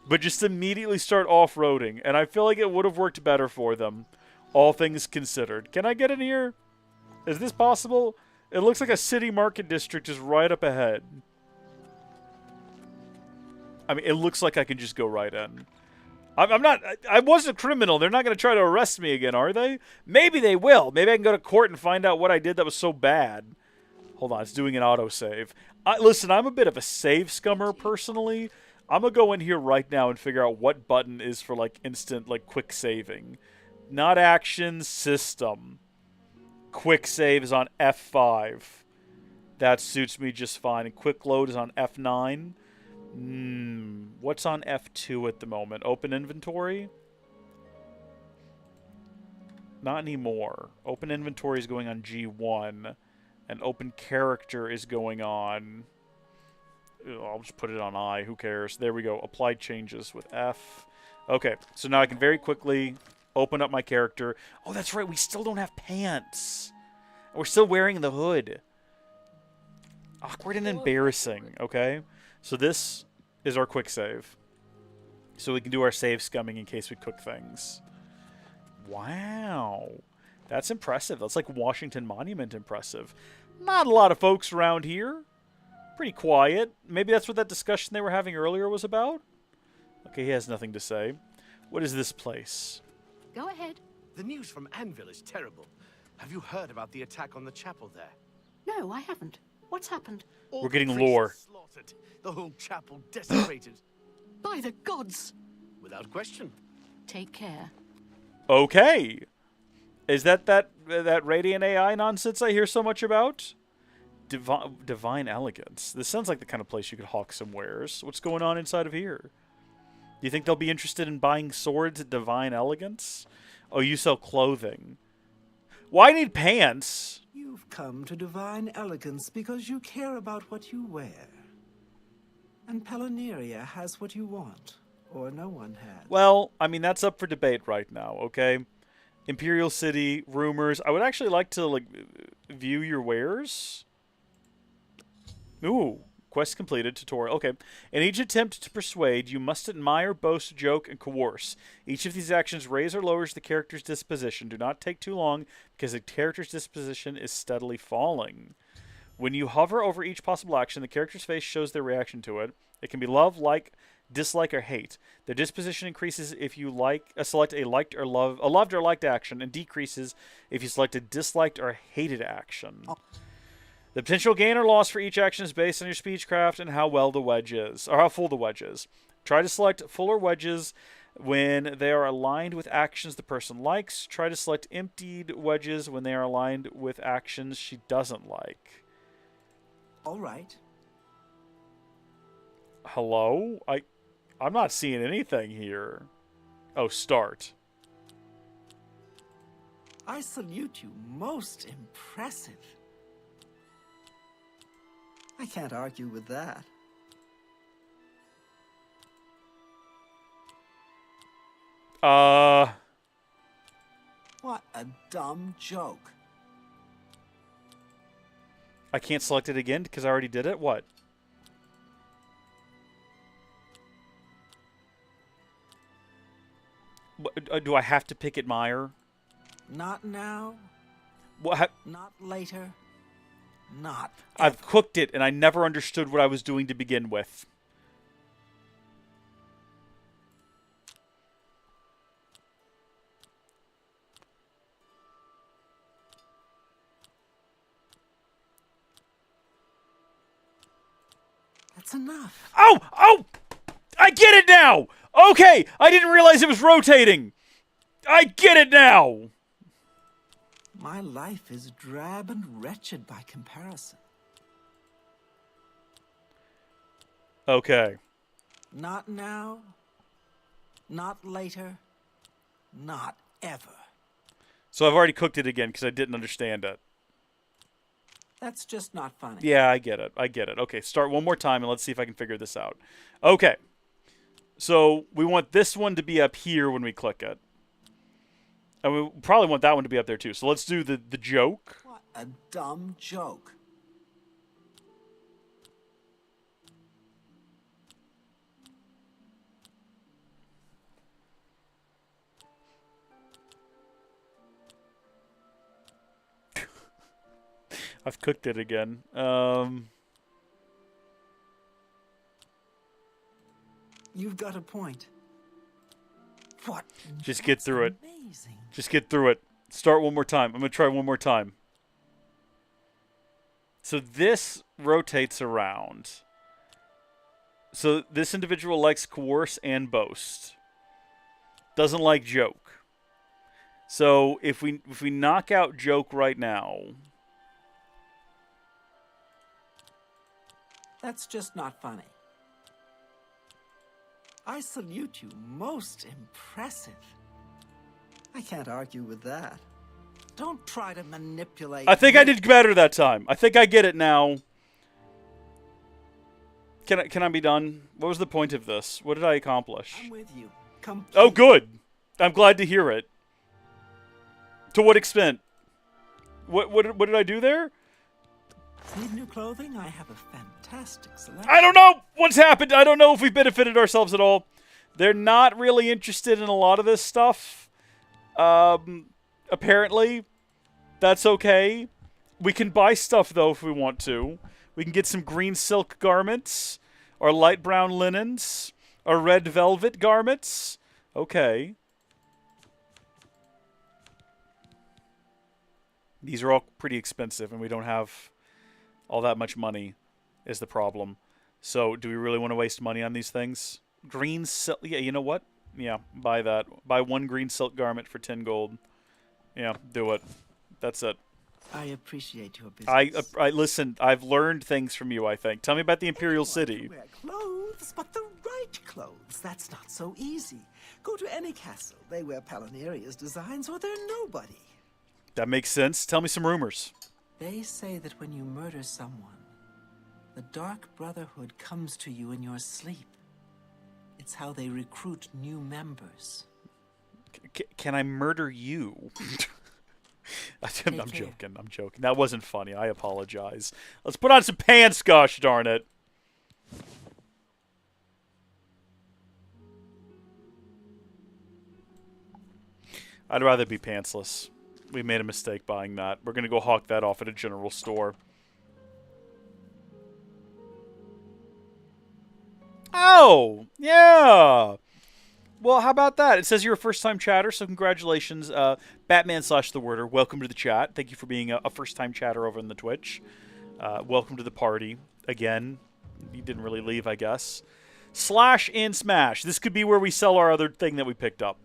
A: but just immediately start off-roading. And I feel like it would have worked better for them, all things considered. Can I get in here? Is this possible? It looks like a city market district is right up ahead. I mean, it looks like I can just go right in. I'm not... I wasn't a criminal. They're not going to try to arrest me again, are they? Maybe they will. Maybe I can go to court and find out what I did that was so bad. Hold on, it's doing an autosave. Listen, I'm a bit of a save scummer, personally. I'm going to go in here right now and figure out what button is for, like, instant, like, quick saving. Not action, system. Quick save is on F5. That suits me just fine. And quick load is on F9. What's on F2 at the moment? Open inventory? Not anymore. Open inventory is going on G1. And open character is going on... I'll just put it on I. Who cares? There we go. Applied changes with F. Okay, so now I can very quickly open up my character. Oh, that's right. We still don't have pants. We're still wearing the hood. Awkward and embarrassing, okay? So this is our quick save. So we can do our save scumming in case we cook things. Wow. That's impressive. That's like Washington Monument impressive. Not a lot of folks around here. Pretty quiet. Maybe that's what that discussion they were having earlier was about? Okay, he has nothing to say. What is this place?
D: Go ahead.
C: The news from Anvil is terrible. Have you heard about the attack on the chapel there?
D: No, I haven't. What's happened?
A: We're getting lore.
C: Slaughtered. The whole chapel desecrated.
D: By the gods!
C: Without question.
D: Take care.
A: Okay. Is that Radiant AI nonsense I hear so much about? Divine elegance. This sounds like the kind of place you could hawk some wares. What's going on inside of here? Do you think they'll be interested in buying swords at Divine Elegance? Oh, you sell clothing. Why need pants?
G: You've come to Divine Elegance because you care about what you wear. And Pelaneria has what you want, or no one has.
A: Well, I mean, that's up for debate right now, okay? Imperial City, rumors. I would actually like to, like, view your wares. Ooh, quest completed, tutorial. Okay. In each attempt to persuade, you must admire, boast, joke, and coerce. Each of these actions raises or lowers the character's disposition. Do not take too long, because the character's disposition is steadily falling. When you hover over each possible action, the character's face shows their reaction to it. It can be love, like, dislike, or hate. Their disposition increases if you select a loved or liked action, and decreases if you select a disliked or hated action. The potential gain or loss for each action is based on your speechcraft and how well the wedge is, or how full the wedge is. Try to select fuller wedges when they are aligned with actions the person likes. Try to select emptied wedges when they are aligned with actions she doesn't like.
G: All right.
A: Hello? I'm not seeing anything here. Oh, start.
G: I salute you. Most impressive. I can't argue with that. What a dumb joke.
A: I can't select it again because I already did it? What? Do I have to pick admire?
G: Not now.
A: What?
G: Not later. Not
A: I've cooked it, and I never understood what I was doing to begin with.
G: That's enough.
A: Oh! Oh! I get it now! Okay! I didn't realize it was rotating! I get it now!
G: My life is drab and wretched by comparison.
A: Okay.
G: Not now. Not later. Not ever.
A: So I've already cooked it again because I didn't understand it.
G: That's just not funny.
A: Yeah, I get it. I get it. Okay, start one more time and let's see if I can figure this out. Okay. So we want this one to be up here when we click it. And we probably want that one to be up there too. So let's do the joke.
G: What a dumb joke.
A: I've cooked it again.
G: You've got a point. What?
A: Just get through it.
G: Amazing.
A: Just get through it. Start one more time. I'm going to try one more time. So this rotates around. So this individual likes coerce and boast. Doesn't like joke. So if we knock out joke right now,
G: That's just not funny. I salute you. Most impressive. I can't argue with that. Don't try to manipulate.
A: I think I
G: me.
A: did better that time. I think I get it now. Can I be done? What was the point of this? What did I accomplish?
G: I'm with you.
A: Oh, good. I'm glad to hear it. To what extent? What did I do there?
G: Need new clothing? I have a fantastic selection.
A: I don't know what's happened. I don't know if we benefited ourselves at all. They're not really interested in a lot of this stuff. Apparently. That's okay. We can buy stuff, though, if we want to. We can get some green silk garments, or light brown linens, or red velvet garments. Okay. These are all pretty expensive, and we don't have all that much money is the problem. So, do we really want to waste money on these things? Green silk... Yeah, you know what? Yeah, buy that. Buy one green silk garment for 10 gold. Yeah, do it. That's it.
G: I appreciate your business.
A: I listen, I've learned things from you, I think. Tell me about the Imperial City.
G: Wear clothes, but the right clothes. That's not so easy. Go to any castle. They wear Palineria's designs, or they're nobody.
A: That makes sense. Tell me some rumors.
G: They say that when you murder someone, the Dark Brotherhood comes to you in your sleep. It's how they recruit new members.
A: Can I murder you? I'm joking. I'm joking. That wasn't funny. I apologize. Let's put on some pants, gosh darn it. I'd rather be pantsless. We made a mistake buying that. We're going to go hawk that off at a general store. Oh, yeah. Well, how about that? It says you're a first-time chatter, so congratulations, Batman/The Worder. Welcome to the chat. Thank you for being a first-time chatter over in the Twitch. Welcome to the party. Again, you didn't really leave, I guess. Slash and Smash. This could be where we sell our other thing that we picked up.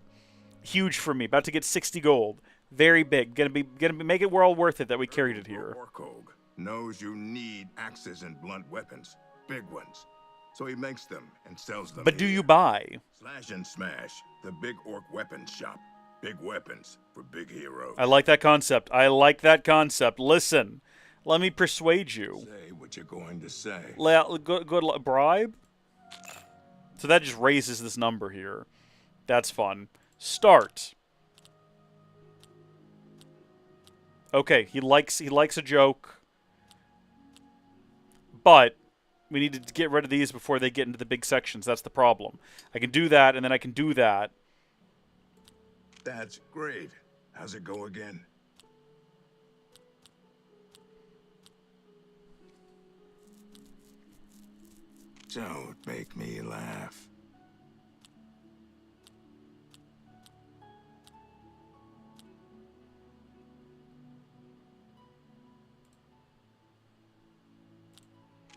A: Huge for me. About to get 60 gold. Very big. Gonna be make it well worth it that we carried it here.
F: Orkog knows you need axes and blunt weapons, big ones. So he makes them and sells them.
A: But do
F: here.
A: you buy?
F: Slash and Smash, the big orc weapons shop. Big weapons for big heroes.
A: I like that concept. I like that concept. Listen, let me persuade you.
F: Say what you're going to say.
A: Good bribe? So that just raises this number here. That's fun. Start. Okay, he likes a joke. But we need to get rid of these before they get into the big sections. That's the problem. I can do that, and then I can do that.
F: That's great. How's it go again? Don't make me laugh.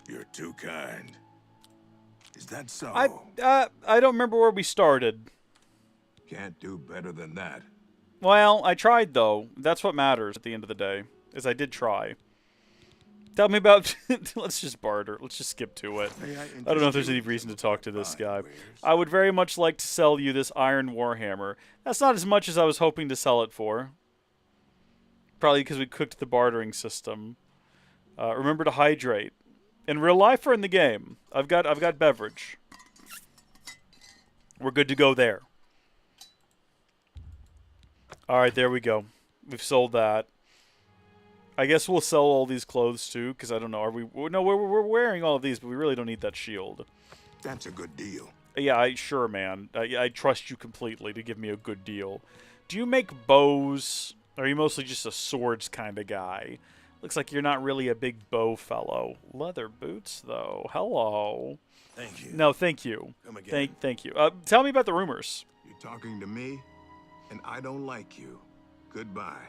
F: You're too kind. Is that so?
A: I don't remember where we started.
F: Can't do better than that.
A: Well, I tried, though. That's what matters at the end of the day, is I did try. Tell me about... Let's just barter. Let's just skip to it. I don't know if there's any reason to talk to this guy. I would very much like to sell you this iron warhammer. That's not as much as I was hoping to sell it for. Probably because we cooked the bartering system. Remember to hydrate. In real life or in the game? I've got beverage. We're good to go there. Alright, there we go. We've sold that. I guess we'll sell all these clothes too, because I don't know. Are we? No, we're wearing all of these, but we really don't need that shield.
F: That's a good deal.
A: Yeah, sure, man. I trust you completely to give me a good deal. Do you make bows? Or are you mostly just a swords kind of guy? Looks like you're not really a big bow fellow. Leather boots, though. Hello.
F: Thank you.
A: No, thank you.
F: Come again.
A: Thank you. Tell me about the rumors.
F: You're talking to me, and I don't like you. Goodbye.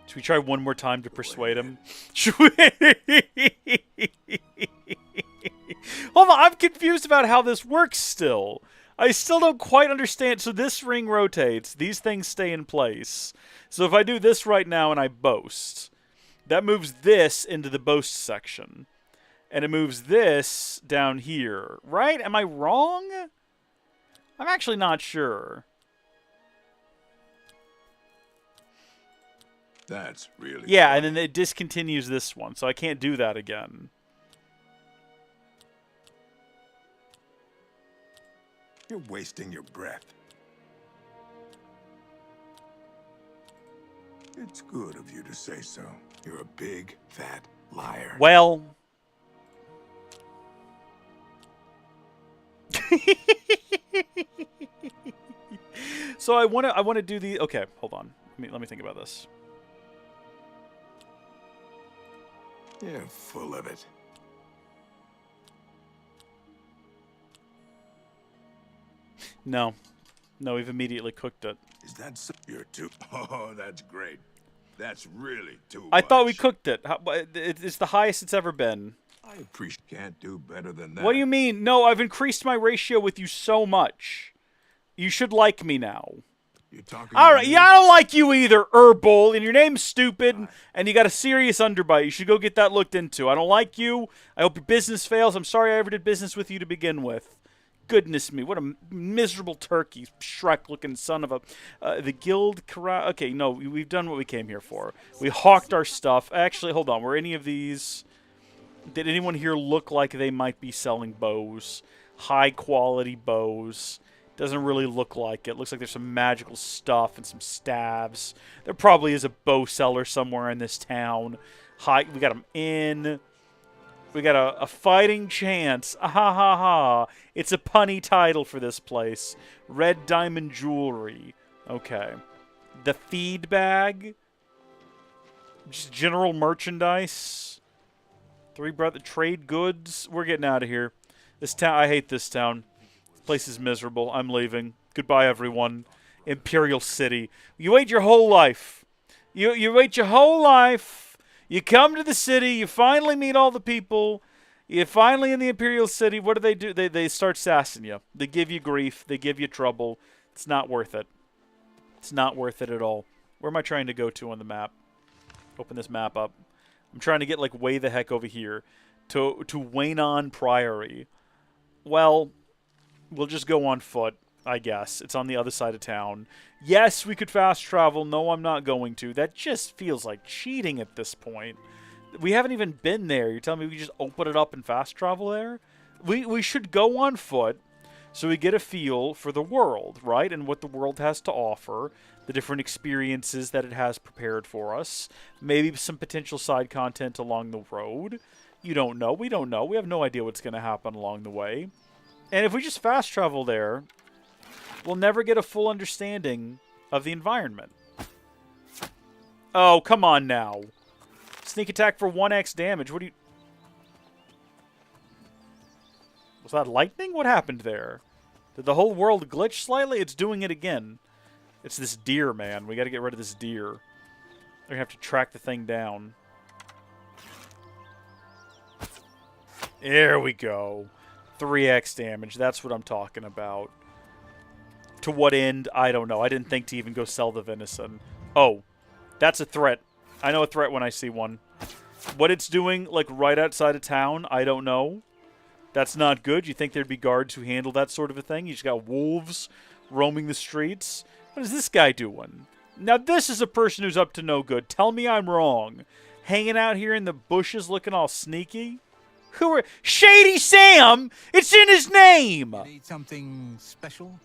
A: Should we try one more time to persuade him? Should we? Hold on, I'm confused about how this works still. I still don't quite understand. So this ring rotates. These things stay in place. So if I do this right now and I boast, that moves this into the boast section. And it moves this down here. Right? Am I wrong? I'm actually not sure.
B: That's really
A: Yeah,
B: funny.
A: and then it discontinues this one, so I can't do that again.
B: You're wasting your breath. It's good of you to say so. You're a big, fat liar.
A: Well... So I want to do the... Okay, hold on. Let me think about this.
B: You're full of it.
A: No. No, we've immediately cooked it.
B: Is that so? You're too... Oh, that's great. That's really too
A: I
B: much.
A: thought we cooked it. It's the highest it's ever been.
B: I appreciate... Can't do better than that.
A: What do you mean? No, I've increased my ratio with you so much. You should like me now.
B: You're talking
A: All
B: to
A: right,
B: me?
A: yeah, I don't like you either, Herbal, and your name's stupid, and you got a serious underbite. You should go get that looked into. I don't like you. I hope your business fails. I'm sorry I ever did business with you to begin with. Goodness me, what a miserable turkey, Shrek-looking son of a... the guild... Okay, no, we've done what we came here for. We hawked our stuff. Actually, hold on, were any of these... Did anyone here look like they might be selling bows? High-quality bows. Doesn't really look like it. Looks like there's some magical stuff and some staves. There probably is a bow seller somewhere in this town. We got them in. We got a fighting chance. Ah ha ha ha. It's a punny title for this place. Red diamond jewelry. Okay. The feed bag. Just general merchandise. Three brother trade goods. We're getting out of here. This town. I hate this town. Place is miserable. I'm leaving. Goodbye, everyone. Imperial City. You wait your whole life. You wait your whole life. You come to the city. You finally meet all the people. You're finally in the Imperial City. What do? They start sassing you. They give you grief. They give you trouble. It's not worth it. It's not worth it at all. Where am I trying to go to on the map? Open this map up. I'm trying to get like way the heck over here to Waynon Priory. Well... We'll just go on foot, I guess. It's on the other side of town. Yes, we could fast travel. No, I'm not going to. That just feels like cheating at this point. We haven't even been there. You're telling me we can just open it up and fast travel there? We should go on foot so we get a feel for the world, right? And what the world has to offer. The different experiences that it has prepared for us. Maybe some potential side content along the road. You don't know. We don't know. We have no idea what's going to happen along the way. And if we just fast travel there, we'll never get a full understanding of the environment. Oh, come on now. Sneak attack for 1x damage. What do you... Was that lightning? What happened there? Did the whole world glitch slightly? It's doing it again. It's this deer, man. We got to get rid of this deer. We're going to have to track the thing down. There we go. 3x damage. That's what I'm talking about. To what end? I don't know. I didn't think to even go sell the venison. Oh, that's a threat. I know a threat when I see one. What it's doing, like, right outside of town, I don't know. That's not good. You think there'd be guards who handle that sort of a thing? You just got wolves roaming the streets. What is this guy doing? Now, this is a person who's up to no good. Tell me I'm wrong. Hanging out here in the bushes looking all sneaky? Who are... Shady Sam! It's in his name!
H: Need something special?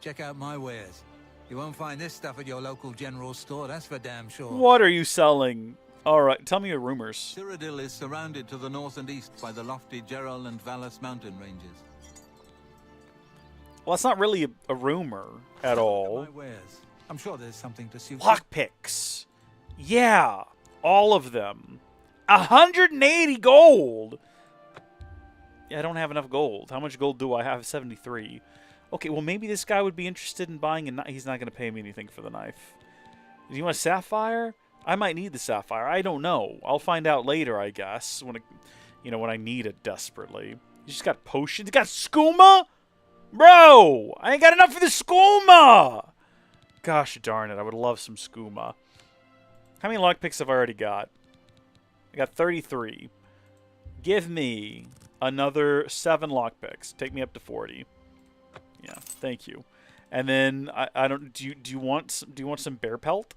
H: Check out my wares. You won't find this stuff at your local general store, that's for damn sure.
A: What are you selling? Alright, tell me your rumors.
H: Cyrodiil is surrounded to the north and east by the lofty Gerald and Valus mountain ranges.
A: Well, that's not really a rumor at all.
H: My wares. I'm sure there's something to suit you.
A: Lockpicks. Yeah, all of them. 180 gold! Yeah, I don't have enough gold. How much gold do I have? 73. Okay, well, maybe this guy would be interested in buying a knife. He's not going to pay me anything for the knife. Do you want a sapphire? I might need the sapphire. I don't know. I'll find out later, I guess, when when I need it desperately. You just got potions. You got skooma? Bro, I ain't got enough for the skooma! Gosh darn it, I would love some skooma. How many lockpicks have I already got? I got 33. Give me another 7 lockpicks. Take me up to 40. Yeah, thank you. And then I don't. Do you want some bear pelt?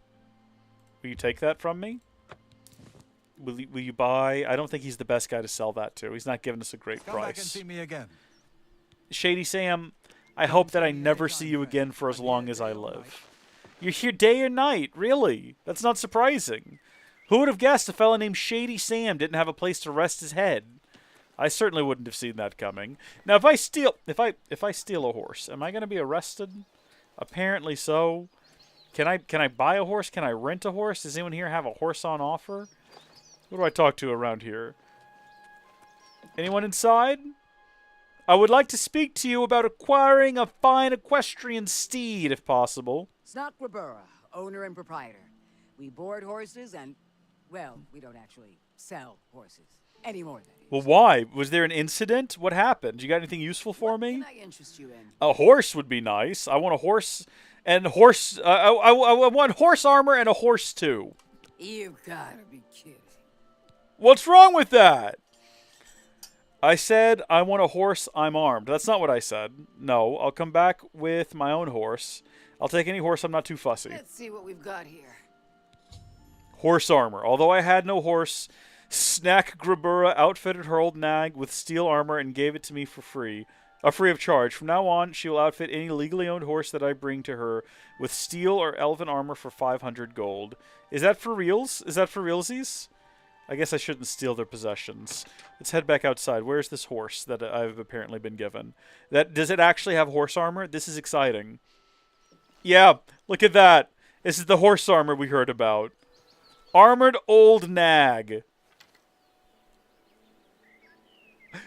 A: Will you take that from me? Will you buy? I don't think he's the best guy to sell that to. He's not giving us a great price.
H: Come back and see me again.
A: Shady Sam, I hope that I never see you again for as long as I live. You're here day or night, really? That's not surprising. Who would have guessed a fella named Shady Sam didn't have a place to rest his head? I certainly wouldn't have seen that coming. Now, if I steal a horse, am I going to be arrested? Apparently so. Can I buy a horse? Can I rent a horse? Does anyone here have a horse on offer? Who do I talk to around here? Anyone inside? I would like to speak to you about acquiring a fine equestrian steed, if possible.
I: Snock Grabura, owner and proprietor. We board horses and, well, we don't actually sell horses anymore.
A: Well, why? Was there an incident? What happened? You got anything useful for me?
I: What can I interest you in?
A: A horse would be nice. I want a horse and horse. I want horse armor and a horse too.
I: You gotta be kidding.
A: What's wrong with that? I said I want a horse. I'm armed. That's not what I said. No, I'll come back with my own horse. I'll take any horse. I'm not too fussy.
I: Let's see what we've got here.
A: Horse armor. Although I had no horse, Snack Grabura outfitted her old nag with steel armor and gave it to me for free. Free of charge. From now on, she will outfit any legally owned horse that I bring to her with steel or elven armor for 500 gold. Is that for reals? Is that for realsies? I guess I shouldn't steal their possessions. Let's head back outside. Where's this horse that I've apparently been given? Does it actually have horse armor? This is exciting. Yeah, look at that. This is the horse armor we heard about. Armored old nag.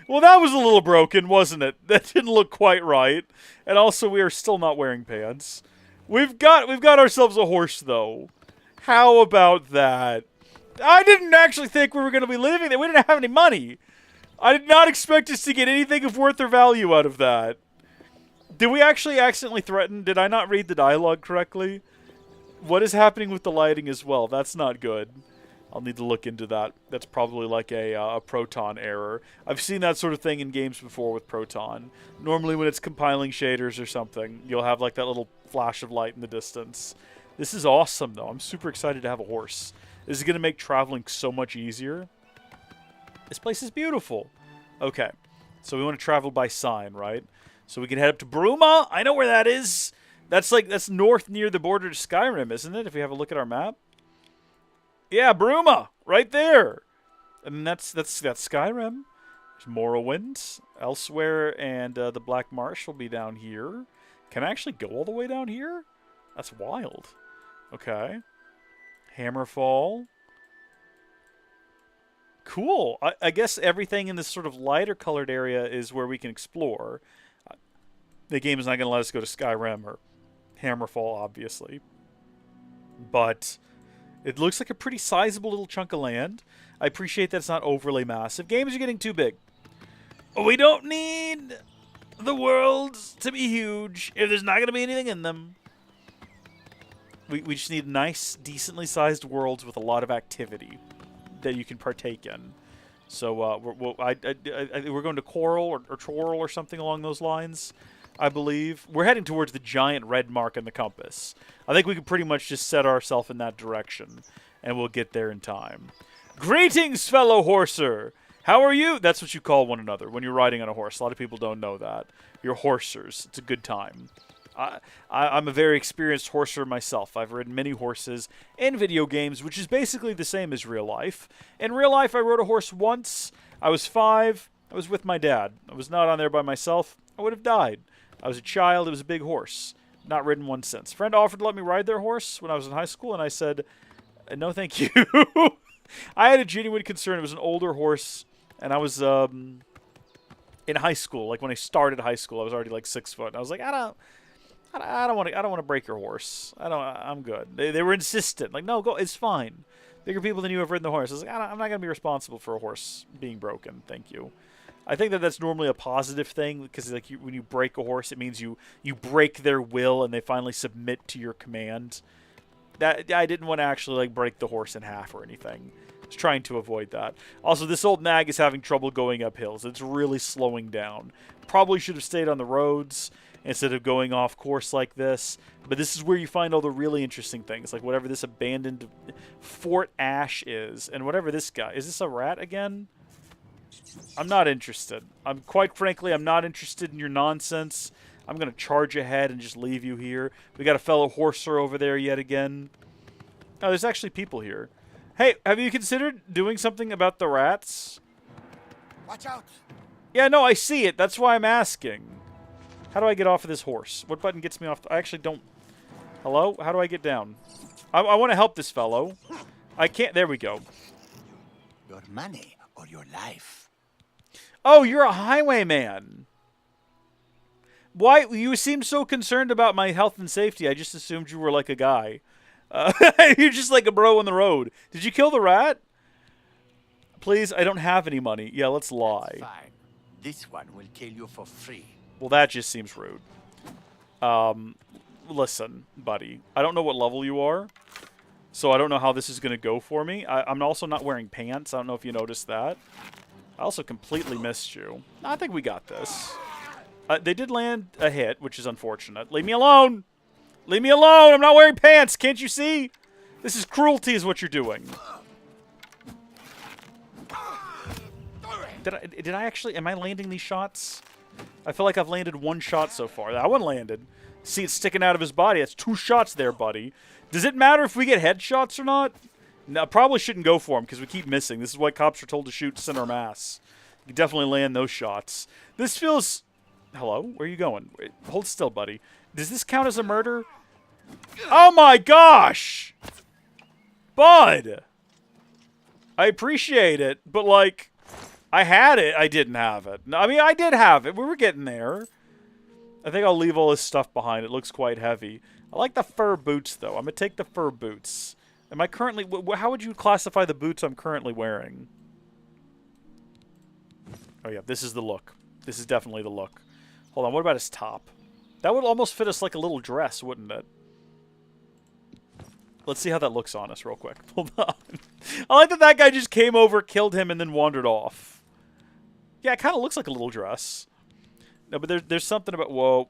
A: Well, that was a little broken, wasn't it? That didn't look quite right. And also, we are still not wearing pants. We've got ourselves a horse, though. How about that? I didn't actually think we were going to be living there. We didn't have any money. I did not expect us to get anything of worth or value out of that. Did we actually accidentally threaten? Did I not read the dialogue correctly? What is happening with the lighting as well? That's not good. I'll need to look into that. That's probably like a Proton error. I've seen that sort of thing in games before with Proton. Normally when it's compiling shaders or something, you'll have like that little flash of light in the distance. This is awesome, though. I'm super excited to have a horse. This is going to make traveling so much easier. This place is beautiful. Okay, so we want to travel by sign, right? So we can head up to Bruma. I know where that is. That's north near the border to Skyrim, isn't it? If we have a look at our map. Yeah, Bruma, right there. And that's Skyrim. There's Morrowind elsewhere, and the Black Marsh will be down here. Can I actually go all the way down here? That's wild. Okay. Hammerfall. Cool. I guess everything in this sort of lighter colored area is where we can explore. The game is not going to let us go to Skyrim or Hammerfall, obviously. But it looks like a pretty sizable little chunk of land. I appreciate that it's not overly massive. Games are getting too big. We don't need the worlds to be huge if there's not going to be anything in them. We just need nice, decently sized worlds with a lot of activity that you can partake in. So we're going to Coral or Chorl or something along those lines, I believe. We're heading towards the giant red mark in the compass. I think we can pretty much just set ourselves in that direction, and we'll get there in time. Greetings, fellow horser! How are you? That's what you call one another when you're riding on a horse. A lot of people don't know that. You're horsers. It's a good time. I'm a very experienced horser myself. I've ridden many horses in video games, which is basically the same as real life. In real life, I rode a horse once. I was 5. I was with my dad. I was not on there by myself. I would have died. I was a child. It was a big horse. Not ridden one since. A friend offered to let me ride their horse when I was in high school, and I said, no, thank you. I had a genuine concern. It was an older horse, and I was in high school. Like, when I started high school, I was already, like, 6 foot. And I was like, I I don't want to break your horse. I'm good. They were insistent. Like, no, go. It's fine. Bigger people than you have ridden the horse. I was like, I'm not gonna be responsible for a horse being broken. Thank you. I think that's normally a positive thing because like when you break a horse, it means you break their will and they finally submit to your command. That I didn't want to actually like break the horse in half or anything. I was trying to avoid that. Also, this old nag is having trouble going up hills. It's really slowing down. Probably should have stayed on the roads instead of going off course like this. But this is where you find all the really interesting things, like whatever this abandoned Fort Ash is, and whatever this guy is. This a rat again? I'm not interested. Quite frankly, I'm not interested in your nonsense. I'm going to charge ahead and just leave you here. We got a fellow horser over there yet again. Oh, there's actually people here. Hey, have you considered doing something about the rats?
C: Watch out!
A: Yeah, no, I see it. That's why I'm asking. How do I get off of this horse? What button gets me off? I actually don't... Hello? How do I get down? I want to help this fellow. I can't... There we go.
C: Your money or your life?
A: Oh, you're a highwayman. Why? You seem so concerned about my health and safety. I just assumed you were like a guy. You're just like a bro on the road. Did you kill the rat? Please, I don't have any money. Yeah, let's lie.
C: Fine. This one will kill you for free.
A: Well, that just seems rude. Listen, buddy. I don't know what level you are, so I don't know how this is going to go for me. I'm also not wearing pants. I don't know if you noticed that. I also completely missed you. I think we got this. They did land a hit, which is unfortunate. Leave me alone! Leave me alone! I'm not wearing pants! Can't you see? This is cruelty is what you're doing. Did I actually... Am I landing these shots? I feel like I've landed one shot so far. That one landed. See it sticking out of his body. That's 2 shots there, buddy. Does it matter if we get headshots or not? No, probably shouldn't go for him because we keep missing. This is why cops are told to shoot center mass. You can definitely land those shots. This feels... Hello? Where are you going? Wait, hold still, buddy. Does this count as a murder? Oh my gosh! Bud! I appreciate it, but like... I had it. I didn't have it. No, I mean, I did have it. We were getting there. I think I'll leave all this stuff behind. It looks quite heavy. I like the fur boots, though. I'm going to take the fur boots. Am I currently... How would you classify the boots I'm currently wearing? Oh, yeah. This is the look. This is definitely the look. Hold on. What about his top? That would almost fit us like a little dress, wouldn't it? Let's see how that looks on us real quick. Hold on. I like that that guy just came over, killed him, and then wandered off. Yeah, it kind of looks like a little dress. No, but there's something about... Whoa.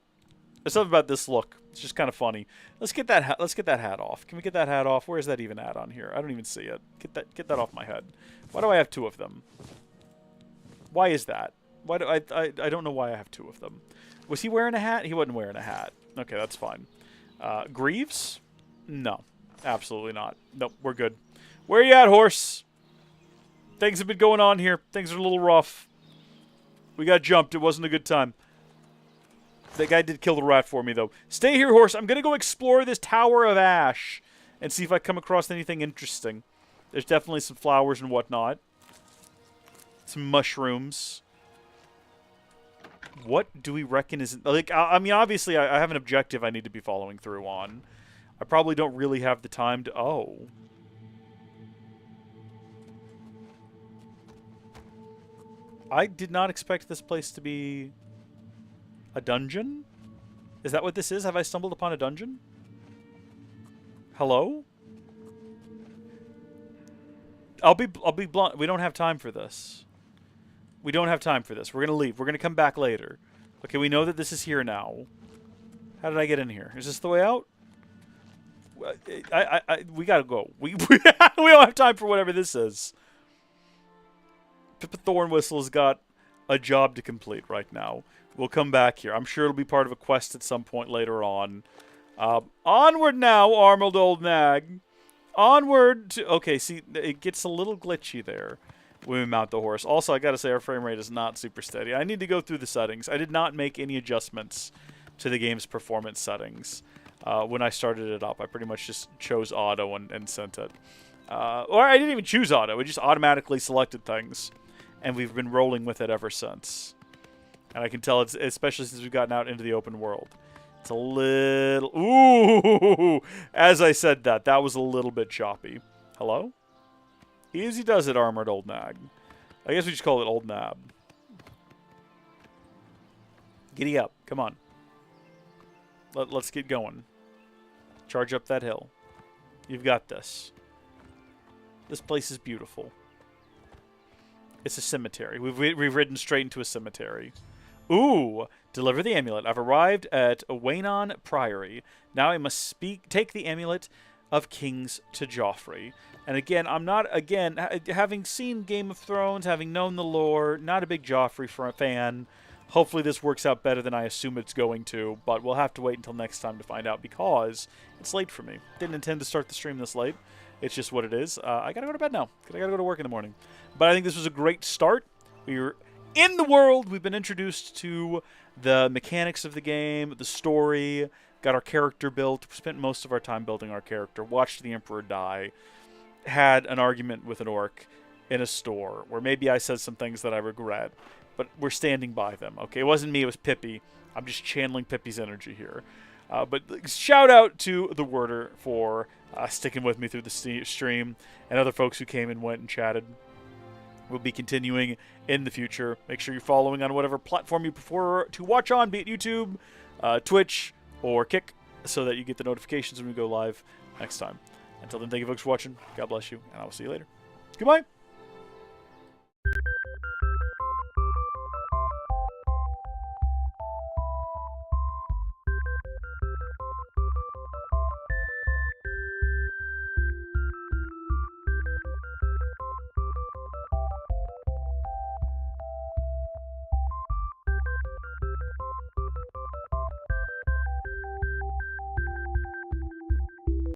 A: There's something about this look. It's just kind of funny. Let's get that hat off. Can we get that hat off? Where's that even at on here? I don't even see it. Get that off my head. Why do I have 2 of them? Why is that? Why do I don't know why I have 2 of them. Was he wearing a hat? He wasn't wearing a hat. Okay, that's fine. Greaves? No. Absolutely not. Nope, we're good. Where are you at, horse? Things have been going on here. Things are a little rough. We got jumped. It wasn't a good time. That guy did kill the rat for me, though. Stay here, horse. I'm going to go explore this Tower of Ash and see if I come across anything interesting. There's definitely some flowers and whatnot. Some mushrooms. What do we reckon is... Like, I mean, obviously, I have an objective I need to be following through on. I probably don't really have the time to... Oh. I did not expect this place to be a dungeon? Is that what this is? Have I stumbled upon a dungeon? Hello? I'll be blunt. We don't have time for this. We don't have time for this. We're going to leave. We're going to come back later. Okay, we know that this is here now. How did I get in here? Is this the way out? We gotta go. We don't have time for whatever this is. Pippa Thornwhistle's got a job to complete right now. We'll come back here. I'm sure it'll be part of a quest at some point later on. Onward now, armored old nag. Onward to... Okay, see, it gets a little glitchy there when we mount the horse. Also, I gotta say, our frame rate is not super steady. I need to go through the settings. I did not make any adjustments to the game's performance settings. When I started it up, I pretty much just chose auto and sent it. Or I didn't even choose auto. It just automatically selected things. And we've been rolling with it ever since. And I can tell, it's especially since we've gotten out into the open world. It's a little... Ooh! As I said that, that was a little bit choppy. Hello? Easy does it, Armored Old Nag. I guess we just call it Old Nab. Giddy up. Come on. Let's get going. Charge up that hill. You've got this. This place is beautiful. It's a cemetery. We've ridden straight into a cemetery. Ooh! Deliver the amulet. I've arrived at Waynon Priory. Now I must take the amulet of kings to Joffrey. And again, I'm not, having seen Game of Thrones, having known the lore, not a big Joffrey fan. Hopefully this works out better than I assume it's going to, but we'll have to wait until next time to find out because it's late for me. Didn't intend to start the stream this late. It's just what it is. I gotta go to bed now, because I gotta go to work in the morning. But I think this was a great start. We're in the world. We've been introduced to the mechanics of the game, the story, got our character built, spent most of our time building our character, watched the Emperor die, had an argument with an orc in a store, where maybe I said some things that I regret, but we're standing by them, okay? It wasn't me, it was Pippi. I'm just channeling Pippi's energy here. But shout out to the Worder for sticking with me through the stream, and other folks who came and went and chatted. We'll be continuing in the future. Make sure you're following on whatever platform you prefer to watch on, be it YouTube, Twitch, or Kick, so that you get the notifications when we go live next time. Until then, thank you folks for watching. God bless you, and I will see you later. Goodbye.